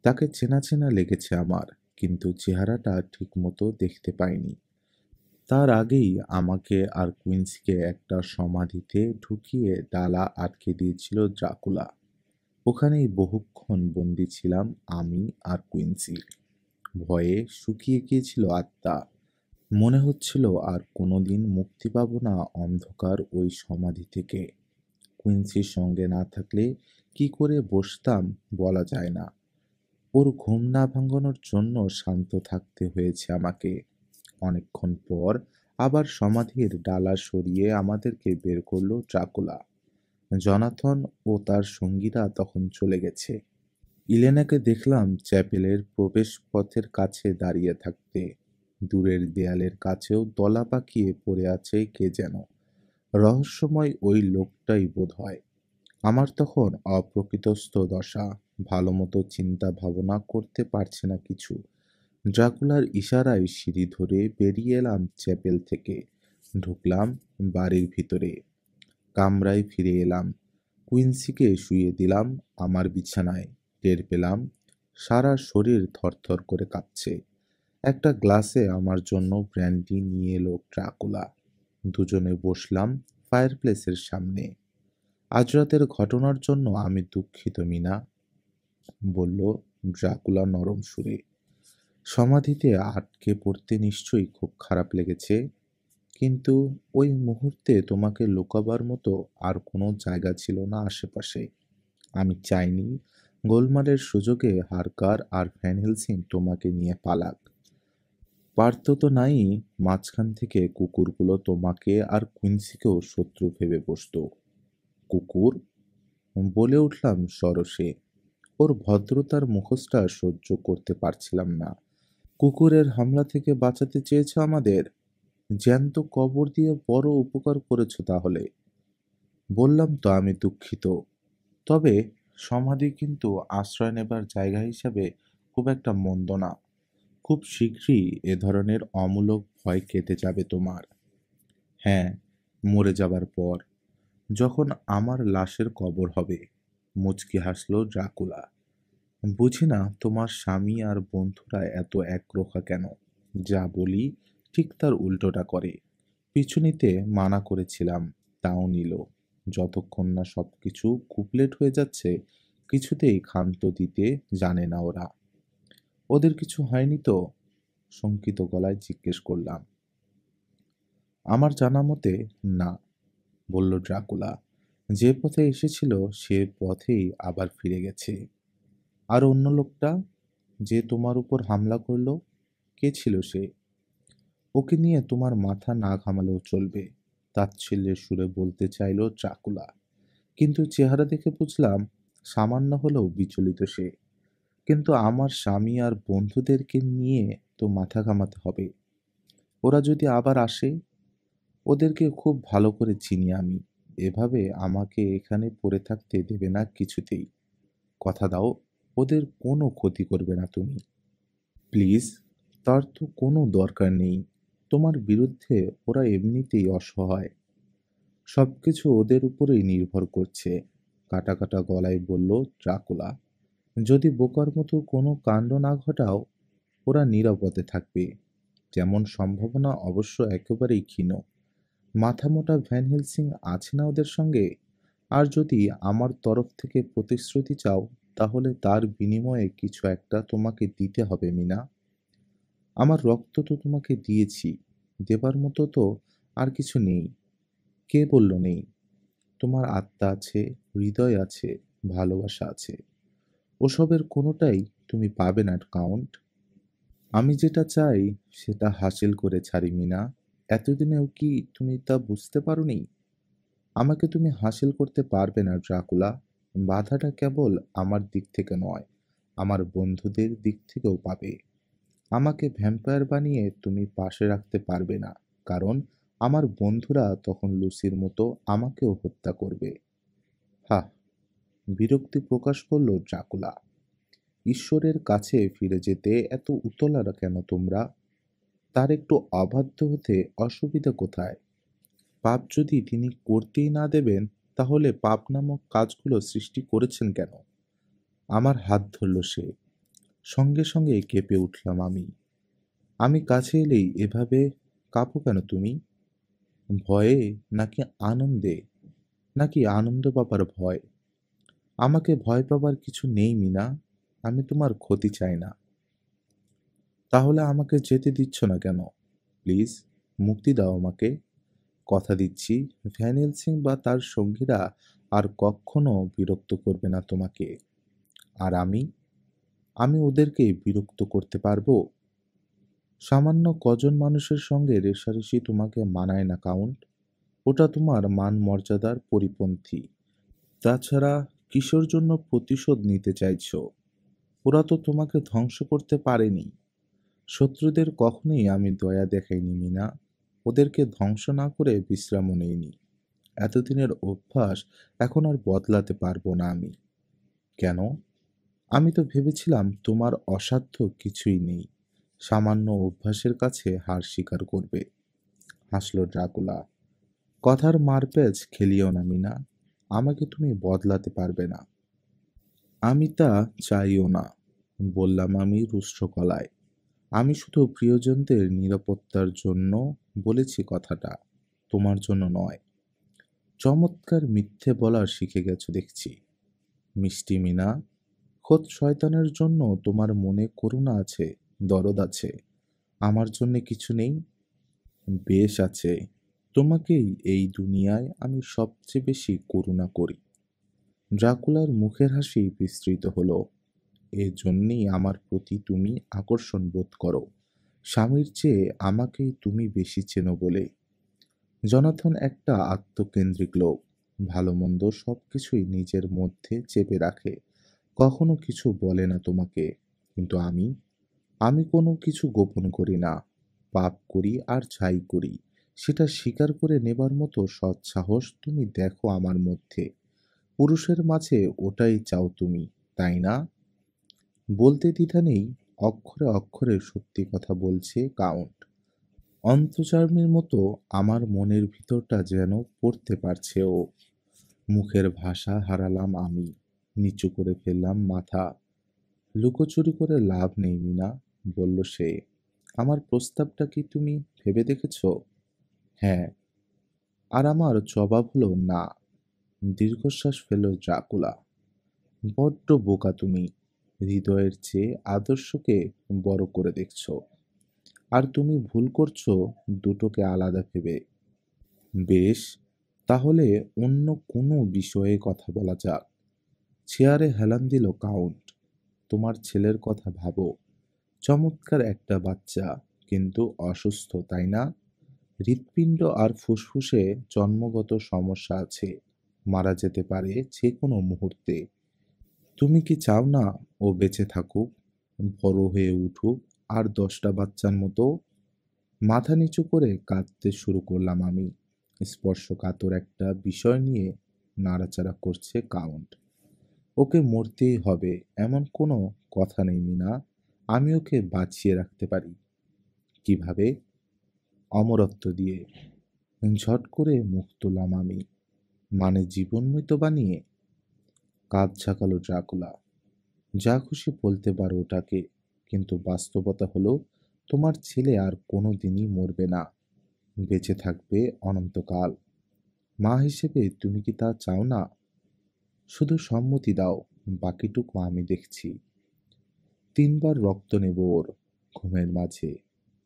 তাকে চেনা চেনা লেগেছে আমার, কিন্তু চেহারাটা ঠিকমতো দেখতে পাইনি। তার আগেই আমাকে আর কুইন্সকে একটা সমাধিতে ঢুকিয়ে ডালা আটকে দিয়েছিল ড্রাকুলা। ওখানেই বহুক্ষণ বন্দি ছিলাম আমি আর কুইন্সি। ভয়ে শুকিয়ে গিয়েছিল আত্মা। মনে হচ্ছিল আর কোনোদিন মুক্তি পাবো না অন্ধকার ওই সমাধি থেকে। কুইন্সির সঙ্গে না থাকলে কি করে বসতাম বলা যায় না। ওর ঘুম না ভাঙানোর জন্য শান্ত থাকতে হয়েছে আমাকে। অনেকক্ষণ পর আবার সমাধির ডালা সরিয়ে আমাদেরকে বের করলো ড্রাকুলা। জনাথন ও তার সঙ্গীরা তখন চলে গেছে। ইলেনাকে দেখলাম চ্যাপেলের প্রবেশ পথের কাছে দাঁড়িয়ে থাকতে। দূরের দেয়ালের কাছেও দলা পাকিয়ে পড়ে আছে কে যেন। রহস্যময় ওই লোকটাই বোধ হয়। আমার তখন অপ্রকৃতস্থ দশা। ভালো মতো চিন্তা ভাবনা করতে পারছে না কিছু। ড্রাকুলার ইশারায় সিঁড়ি ধরে বেরিয়ে এলাম চ্যাপেল থেকে। ঢুকলাম বাড়ির ভিতরে। কামরায় ফিরে এলাম। কুইন্সিকে শুইয়ে দিলাম আমার বিছানায়। টের পেলাম সারা শরীর থরথর করে কাঁপছে। একটা গ্লাসে আমার জন্য ব্র্যান্ডি নিয়ে এলো ড্রাকুলা। দুজনে বসলাম ফায়ারপ্লেসের সামনে। আজ রাতের ঘটনার জন্য আমি দুঃখিত মিনা, বলল ড্রাকুলা নরম সুরে। সমাধিতে আটকে পড়তে নিশ্চয়ই খুব খারাপ লেগেছে, কিন্তু ওই মুহূর্তে তোমাকে লুকাবার মতো আর কোনো জায়গা ছিল না আশেপাশে। আমি চাইনি গোলমালের সুযোগে হারকার আর ভ্যান হেলসিং তোমাকে নিয়ে পালাক। পারত তো নাই মাঝখান থেকে কুকুরগুলো তোমাকে আর কুইন্সিকেও শত্রু ভেবে বসতো। কুকুর? বলে উঠলাম সরসে। ওর ভদ্রতার মুখোশটা সহ্য করতে পারছিলাম না। কুকুরের হামলা থেকে বাঁচাতে চেয়েছ আমাদের? জ্যান্ত কবর দিয়ে বড় উপকার করেছ তাহলে। বললাম তো আমি দুঃখিত। তবে সমাধি কিন্তু আশ্রয় নেবার জায়গা হিসাবে খুব একটা মন্দ না। খুব শীঘ্রই এ ধরনের অমূলক ভয় কেটে যাবে তোমার। হ্যাঁ, মরে যাবার পর, যখন আমার লাশের কবর হবে। মুচকি হাসল ড্রাকুলা। বুঝি না তোমার স্বামী আর বন্ধুরা এত একরোখা কেন। যা বলি ঠিক তার উল্টোটা করে। পিছু নিতে মানা করেছিলাম, তাও নিল। যতক্ষণ না সবকিছু কুপলেট হয়ে যাচ্ছে, কিছুতেই ক্ষান্ত দিতে জানে না ওরা। ওদের কিছু হয়নি তো? শঙ্কিত গলায় জিজ্ঞেস করলাম। আমার জানা মতে না, বলল ড্রাকুলা। যে পথে এসেছিল সে পথেই আবার ফিরে গেছে। আর অন্য লোকটা যে তোমার উপর হামলা করলো, কে ছিল সে? ওকে নিয়ে তোমার মাথা না ঘামালেও চলবে, তাচ্ছিল্যের সুরে বলতে চাইল ড্রাকুলা। কিন্তু চেহারা দেখে বুঝলাম সামান্য হলেও বিচলিত সে। কিন্তু আমার স্বামী আর বন্ধুদেরকে নিয়ে তো মাথা ঘামাতে হবে। ওরা যদি আবার আসে? ওদেরকে খুব ভালো করে চিনি আমি। এভাবে আমাকে এখানে পড়ে থাকতে দেবে না কিছুতেই। কথা দাও, ওদের কোনো ক্ষতি করবে না তুমি। প্লিজ। তার তো কোনো দরকার নেই। তোমার বিরুদ্ধে ওরা এমনিতেই অসহায়। সবকিছু ওদের উপরেই নির্ভর করছে, কাটা কাটা গলায় বলল ড্রাকুলা। যদি বোকার মতো কোনো কাণ্ড না ঘটাও, ওরা নিরাপদে থাকবে। যেমন সম্ভাবনা অবশ্য একেবারেই ক্ষীণ। মাথামোটা ভ্যান হেলসিং আছে না ওদের সঙ্গে? আর যদি আমার তরফ থেকে প্রতিশ্রুতি চাও, তাহলে তার বিনিময়ে কিছু একটা তোমাকে দিতে হবে মিনা। আমার রক্ত তো তোমাকে দিয়েছি, দেবার মতো তো আর কিছু নেই। কে বলল নেই? তোমার আত্মা আছে, হৃদয় আছে, ভালোবাসা আছে। ওসবের কোনোটাই তুমি পাবে না কাউন্ট। আমি যেটা চাই সেটা হাসিল করে ছাড়ি মিনা। এতদিনেও কি তুমি তা বুঝতে পারোনি? আমাকে তুমি হাসিল করতে পারবে না ড্রাকুলা। বাধাটা কেবল আমার দিক থেকে নয়, আমার বন্ধুদের দিক থেকেও পাবে। আমাকে ভ্যাম্পায়ার বানিয়ে তুমি পাশে রাখতে পারবে না, কারণ আমার বন্ধুরা তখন লুসির মতো আমাকেও হত্যা করবে। হাহ। বিরক্তি প্রকাশ করল ড্রাকুলা। ঈশ্বরের কাছে ফিরে যেতে এত উতলা কেন তোমরা? তার একটু অবাধ্য হতে অসুবিধা কোথায়? পাপ যদি তিনি করতেই না দেবেন, তাহলে পাপ নামক কাজগুলো সৃষ্টি করেছেন কেন? আমার হাত ধরল সে। সঙ্গে সঙ্গে কেঁপে উঠলাম আমি। আমি কাছে এলেই এভাবে কাঁপো কেন তুমি? ভয়ে নাকি আনন্দে? নাকি আনন্দ পাবার ভয়? আমাকে ভয় পাবার কিছু নেই মিনা। আমি তোমার ক্ষতি চাই না। তাহলে আমাকে যেতে দিচ্ছ না কেন? প্লিজ, মুক্তি দাও আমাকে। কথা দিচ্ছি, ভ্যান হেলসিং বা তার সঙ্গীরা আর কখনো বিরক্ত করবে না তোমাকে। আর আমি ওদেরকে বিরক্ত করতে পারবো? সামান্য কজন মানুষের সঙ্গে রেষারেষি তোমাকে মানায় না কাউন্ট। ওটা তোমার মান মর্যাদার পরিপন্থী। তাছাড়া কিসের জন্য প্রতিশোধ নিতে চাইছো? ওরা তো তোমাকে ধ্বংস করতে পারেনি। শত্রুদের কখনোই আমি দয়া দেখাইনি মিনা। ওদেরকে ধ্বংস না করে বিশ্রামও নেইনি। এতদিনের অভ্যাস এখন আর বদলাতে পারবো না আমি। কেন? আমি তো ভেবেছিলাম তোমার অসাধ্য কিছুই নেই। সামান্য অভ্যাসের কাছে হার স্বীকার করবে। হাসল ড্রাকুলা। কথার মারপ্যাঁচ খেলিও না মিনা। আমাকে তুমি বদলাতে পারবে না। আমি তা চাইও না, বললাম আমি রুষ্ট গলায়। আমি শুধু প্রিয়জনদের নিরাপত্তার জন্য বলেছি কথাটা, তোমার জন্য নয়। চমৎকার মিথ্যে বলা শিখে গেছো দেখছি, মিষ্টি মিনা। খোদ শয়তানের জন্য তোমার মনে করুণা আছে, দরদ আছে। আমার জন্য কিছু নেই? বেশ আছে। তোমাকেই এই দুনিয়ায় আমি সবচেয়ে বেশি করুণা করি। ড্রাকুলার মুখের হাসি বিস্তৃত হলো। এজন্যই আমার প্রতি তুমি আকর্ষণ বোধ করো। স্বামীর চেয়ে আমাকেই তুমি বেশি চেনো বলে। জনাথন একটা আত্মকেন্দ্রিক লোক। ভালো মন্দ সবকিছুই নিজের মধ্যে চেপে রাখে। কখনো কিছু বলে না তোমাকে। কিন্তু আমি কোনো কিছু গোপন করি না। পাপ করি আর ছাই করি, সেটা স্বীকার করে নেবার মতো সৎ সাহস তুমি দেখো আমার মধ্যে। পুরুষের মাঝে ওটাই চাও তুমি, তাই না? বলতে দ্বিধা নেই, অক্ষরে অক্ষরে সত্যি কথা বলছে কাউন্ট। অন্তর্যামীর মতো আমার মনের ভিতরটা যেন পড়তে পারছে ও। মুখের ভাষা হারালাম আমি। নিচু করে ফেললাম মাথা। লুকোচুরি করে লাভ নেই মিনা, বলল সে। আমার প্রস্তাবটা কি তুমি ভেবে দেখেছ? হ্যাঁ। আর আমার জবাব হলো না। দীর্ঘশ্বাস ফেলল ড্রাকুলা। বড্ড বোকা তুমি। হৃদয়ের চেয়ে আদর্শকে বড় করে দেখছ। আর তুমি ভুল করছো দুটোকে আলাদা ভেবে। বেশ, তাহলে অন্য কোনো বিষয়ে কথা বলা যাক। চেয়ারে হেলান দিল কাউন্ট। তোমার ছেলের কথা ভাবো। চমৎকার একটা বাচ্চা, কিন্তু অসুস্থ, তাই না? হৃৎপিণ্ড আর ফুসফুসে জন্মগত সমস্যা আছে। মারা যেতে পারে যে কোনো মুহূর্তে। তুমি কি চাও না ও বেঁচে থাকুক, বড় হয়ে উঠুক, আর 10টা বাচ্চার মতো? মাথা নিচু করে কাঁদতে শুরু করলাম আমি। স্পর্শকাতর একটা বিষয় নিয়ে নাড়াচাড়া করছে কাউন্ট। ওকে মরতেই হবে এমন কোনো কথা নেই মিনা। আমি ওকে বাঁচিয়ে রাখতে পারি। কিভাবে? অমরত্ব দিয়ে। ঝট করে মুখ তুললাম আমি। মানে জীবন মৃত বানিয়ে? কাঁধ ঝাঁকালো ড্রাকুলা। যা খুশি বলতে পারো ওটাকে, কিন্তু বাস্তবতা হলো তোমার ছেলে আর কোনো দিনই মরবে না। বেঁচে থাকবে অনন্তকাল। মা হিসেবে তুমি কি তা চাও না? শুধু সম্মতি দাও, বাকিটুকু আমি দেখছি। 3বার রক্ত নেব ওর, ঘুমের মাঝে।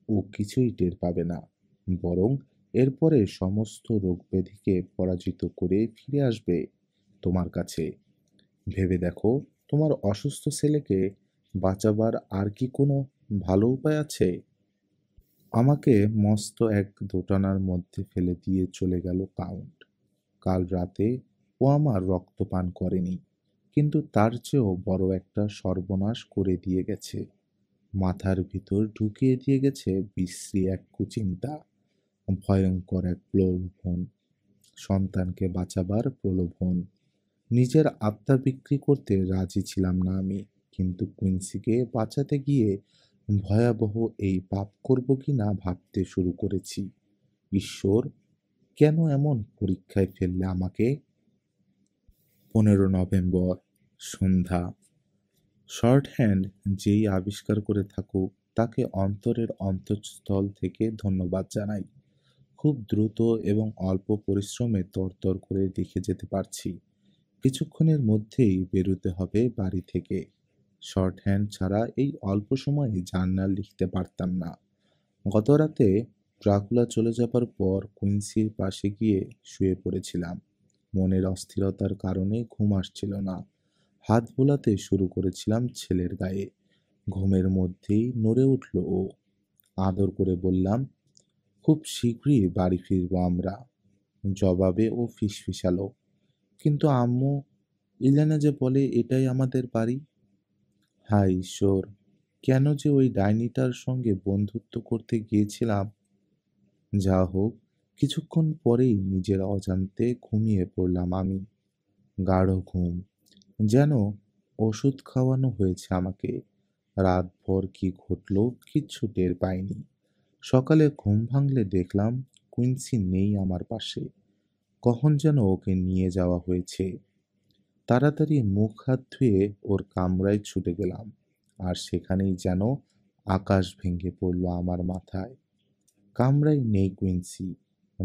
ও কিছুই টের পাবে না। বরং এরপরে সমস্ত রোগব্যাধিকে পরাজিত করে ফিরে আসবে তোমার কাছে। ভেবে দেখো, তোমার অসুস্থ ছেলেকে বাঁচাবার আর কি কোনো ভালো উপায় আছে? আমাকে মস্ত এক দোটানার মধ্যে ফেলে দিয়ে চলে গেল কাউন্ট। কাল রাতে ও আমার রক্ত পান করেনি, কিন্তু তার চেয়েও বড় একটা সর্বনাশ করে দিয়ে গেছে। মাথার ভিতর ঢুকিয়ে দিয়ে গেছে বিশ্রী এক কুচিন্তা। ভয়ঙ্কর এক প্রলোভন, সন্তানকে বাঁচাবার প্রলোভন। নিজের আত্মা বিক্রি করতে রাজি ছিলাম না আমি, কিন্তু কুইন্সিকে বাঁচাতে গিয়ে ভয়াবহ এই পাপ করব কি না ভাবতে শুরু করেছি। ঈশ্বর, কেন এমন পরীক্ষায় ফেললে আমাকে? 15 নভেম্বর, সন্ধ্যা। শর্ট হ্যান্ড যেই আবিষ্কার করে থাকুক, তাকে অন্তরের অন্তঃস্থল থেকে ধন্যবাদ জানাই। খুব দ্রুত এবং অল্প পরিশ্রমে তরতর করে লিখে যেতে পারছি। কিছুক্ষণের মধ্যেই বেরোতে হবে বাড়ি থেকে। শর্ট হ্যান্ড ছাড়া এই অল্প সময়ে জার্নাল লিখতে পারতাম না। গতরাতে ড্রাকুলা চলে যাবার পর কুইন্সির পাশে গিয়ে শুয়ে পড়েছিলাম। মনের অস্থিরতার কারণে ঘুম আসছিল না। হাত বোলাতে শুরু করেছিলাম ছেলের গায়ে। ঘুমের মধ্যেই নড়ে উঠল ও। আদর করে বললাম, খুব শীঘ্রই বাড়ি ফিরব আমরা। জবাবে ও ফিসফিসালো, কিন্তু আম্মু, ইলেনা যে বলে এটাই আমাদের বাড়ি। হায় ঈশ্বর, কেন যে ওই ডাইনিটার সঙ্গে বন্ধুত্ব করতে গিয়েছিলাম। যা হোক, কিছুক্ষণ পরেই নিজের অজান্তে ঘুমিয়ে পড়লাম আমি। গাঢ় ঘুম, যেন ওষুধ খাওয়ানো হয়েছে আমাকে। রাতভর কি ঘটল কিচ্ছু টের পাইনি। সকালে ঘুম ভাঙলে দেখলাম কুইন্সি নেই আমার পাশে। কখন যেন ওকে নিয়ে যাওয়া হয়েছে। তাড়াতাড়ি মুখ হাত ধুয়ে ওর কামরায় ছুটে গেলাম, আর সেখানেই যেন আকাশ ভেঙে পড়ল আমার মাথায়। কামরায় নেই কুইন্সি।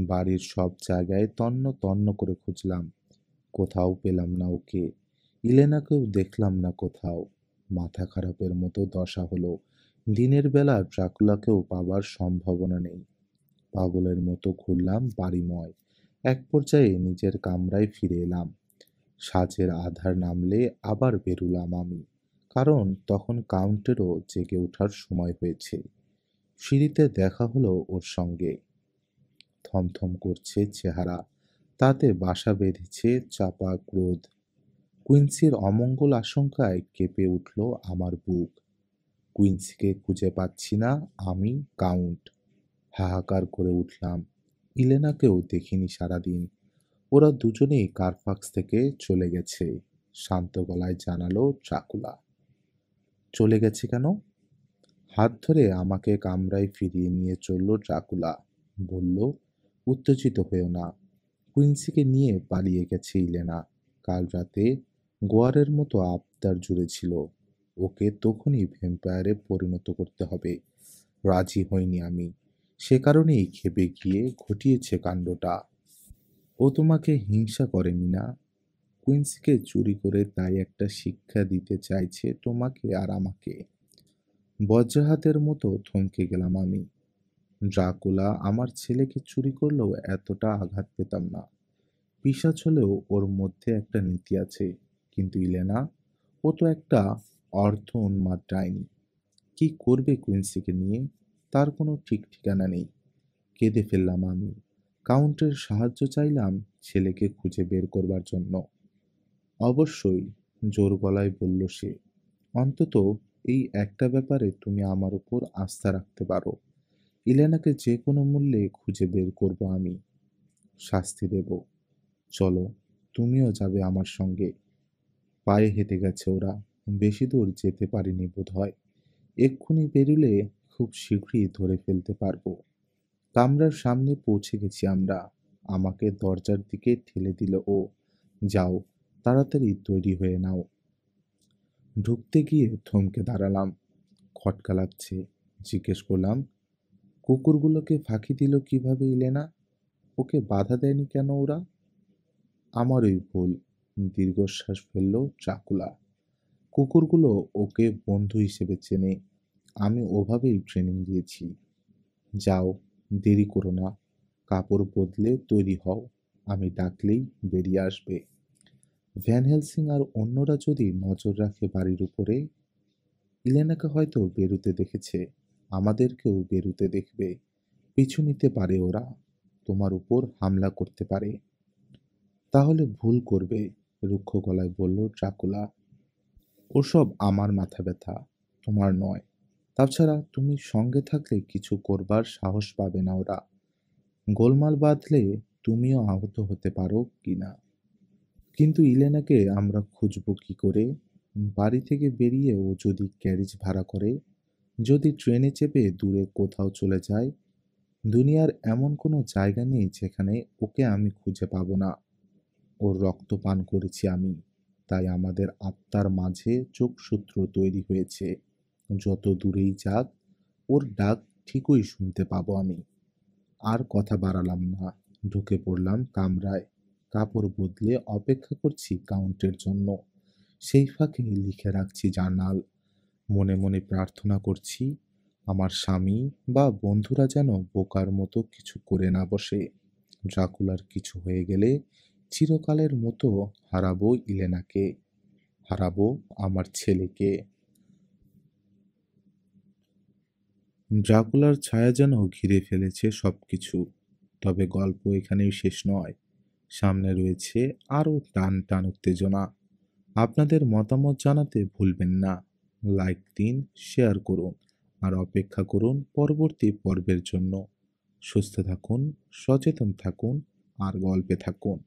বাড়ির সব জায়গায় তন্ন তন্ন করে খুঁজলাম, কোথাও পেলাম না ওকে। ইলেনাকেও দেখলাম না কোথাও। মাথা খারাপের মতো দশা হলো। দিনের বেলা ড্রাকুলাকেও পাবার সম্ভাবনা নেই। পাগলের মতো ঘুরলাম বাড়িময়। এক পর্যায়ে নিজের কামরায় ফিরে এলাম। সাঁঝের আঁধার নামলে আবার বেরুলাম আমি, কারণ তখন কাউন্টেরও জেগে ওঠার সময় হয়েছে। সিঁড়িতে দেখা হলো ওর সঙ্গে। থমথম করছে চেহারা, তাতে বাসা বেঁধেছে চাপা ক্রোধ। কুইন্সির অমঙ্গল আশঙ্কায় কেঁপে উঠল আমার বুক। কুইন্সিকে খুঁজে পাচ্ছি না আমি, কাউন্ট। হাহাকার করে উঠলাম। ইলেনাকেও দেখিনি সারাদিন। ওরা দুজনেই কারফাক্স থেকে চলে গেছে, শান্ত গলায় জানালো ড্রাকুলা। চলে গেছে কেন? হাত ধরে আমাকে কামরায় ফিরিয়ে নিয়ে চলল ড্রাকুলা। বলল, উত্তেজিত হয়েও না। কুইন্সিকে নিয়ে পালিয়ে গেছে ইলেনা। কাল রাতে গোয়ারের মতো আবদার জুড়েছিল, ওকে তখনই ভ্যাম্পায়ারে পরিণত করতে হবে। রাজি হইনি আমি। সে কারণেই খেপে গিয়ে ঘটিয়েছে কাণ্ডটা। ও তোমাকে হিংসা করেনি না? কুইন্সিকে চুরি করে তাই একটা শিক্ষা দিতে চাইছে তোমাকে আর আমাকে। বজ্রাহাতের মতো থমকে গেলাম আমি। ড্রাকুলা আমার ছেলেকে চুরি করলেও এতটা আঘাত পেতাম না। পিশাচ হলেও ওর মধ্যে একটা নীতি আছে। কিন্তু ইলেনা, ও তো একটা অর্ধ উন্মাদ ডাইনি। কি করবে কুইন্সিকে নিয়ে, তার কোনো ঠিক ঠিকানা নেই। কেঁদে ফেললাম আমি। কাউন্টের সাহায্য চাইলাম ছেলেকে খুঁজে বের করবার জন্য। অবশ্যই, জোর গলায় বলল সে। অন্তত এই একটা ব্যাপারে তুমি আমার উপর আস্থা রাখতে পারো। ইলেনাকে যে কোনো মূল্যে খুঁজে বের করব আমি। শাস্তি দেব। চলো, তুমিও যাবে আমার সঙ্গে। পায়ে হেঁটে গেছে ওরা। বেশি দূর যেতে পারিনি বোধহয়। এক্ষুনি বেরুলে খুব শীঘ্রই ধরে ফেলতে পারবো। কামরার সামনে পৌঁছে গেছি আমরা। আমাকে দরজার দিকে ঠেলে দিল ও। যাও, তাড়াতাড়ি তৈরি হয়ে নাও। ঢুকতে গিয়ে থমকে দাঁড়ালাম। খটকা লাগছে। জিজ্ঞেস করলাম, কুকুরগুলোকে ফাঁকি দিল কিভাবে ইলেনা? ওকে বাধা দেয়নি কেন ওরা? আমারই ভুল। দীর্ঘশ্বাস ফেলল ড্রাকুলা। কুকুরগুলো ওকে বন্ধু হিসেবে চেনে। আমি ওভাবেই ট্রেনিং দিয়েছি। যাও, দেরি করো না। কাপড় বদলে তৈরি হও। আমি ডাকলেই বেরিয়ে আসবে। ভ্যান হেলসিং আর অন্যরা যদি নজর রাখে বাড়ির উপরে, ইলেনাকে হয়তো বেরুতে দেখেছে, আমাদেরকেও বেরুতে দেখবে। পিছু নিতে পারে ওরা। তোমার উপর হামলা করতে পারে। তাহলে ভুল করবে, রুক্ষ গলায় বলল ড্রাকুলা। ওসব আমার মাথা ব্যথা, তোমার নয়। তাছাড়া তুমি সঙ্গে থাকলে কিছু করবার সাহস পাবে না ওরা। গোলমাল বাঁধলে তুমিও আহত হতে পারো কিনা। কিন্তু ইলেনাকে আমরা খুঁজব কি করে? বাড়ি থেকে বেরিয়ে ও যদি ক্যারিজ ভাড়া করে, যদি ট্রেনে চেপে দূরে কোথাও চলে যায়, দুনিয়ার এমন কোনো জায়গা নেই যেখানে ওকে আমি খুঁজে পাবো না। ওর রক্ত পান করেছি আমি, তাই আমাদের আত্মার মাঝে যোগসূত্র তৈরি হয়েছে। যত দূরেই যাক, ওর ডাক ঠিকই শুনতে পাবো আমি। আর কথা বাড়ালাম না, ঢুকে পড়লাম কামরায়। কাপড় বদলে অপেক্ষা করছি কাউন্টের জন্য। সেই ফাঁকে লিখে রাখছি জার্নাল। মনে মনে প্রার্থনা করছি আমার স্বামী বা বন্ধুরা যেন বোকার মতো কিছু করে না বসে। ড্রাকুলার কিছু হয়ে গেলে চিরকালের মতো হারাবো ইলেনাকে, হারাবো আমার ছেলেকে। ড্রাকুলার ছায়া যেন ঘিরে ফেলেছে সবকিছু। তবে গল্প এখানেই শেষ নয়। সামনে রয়েছে আরও টান টান উত্তেজনা। আপনাদের মতামত জানাতে ভুলবেন না। লাইক দিন, শেয়ার করুন, আর অপেক্ষা করুন পরবর্তী পর্বের জন্য। সুস্থ থাকুন, সচেতন থাকুন, আর গল্পে থাকুন।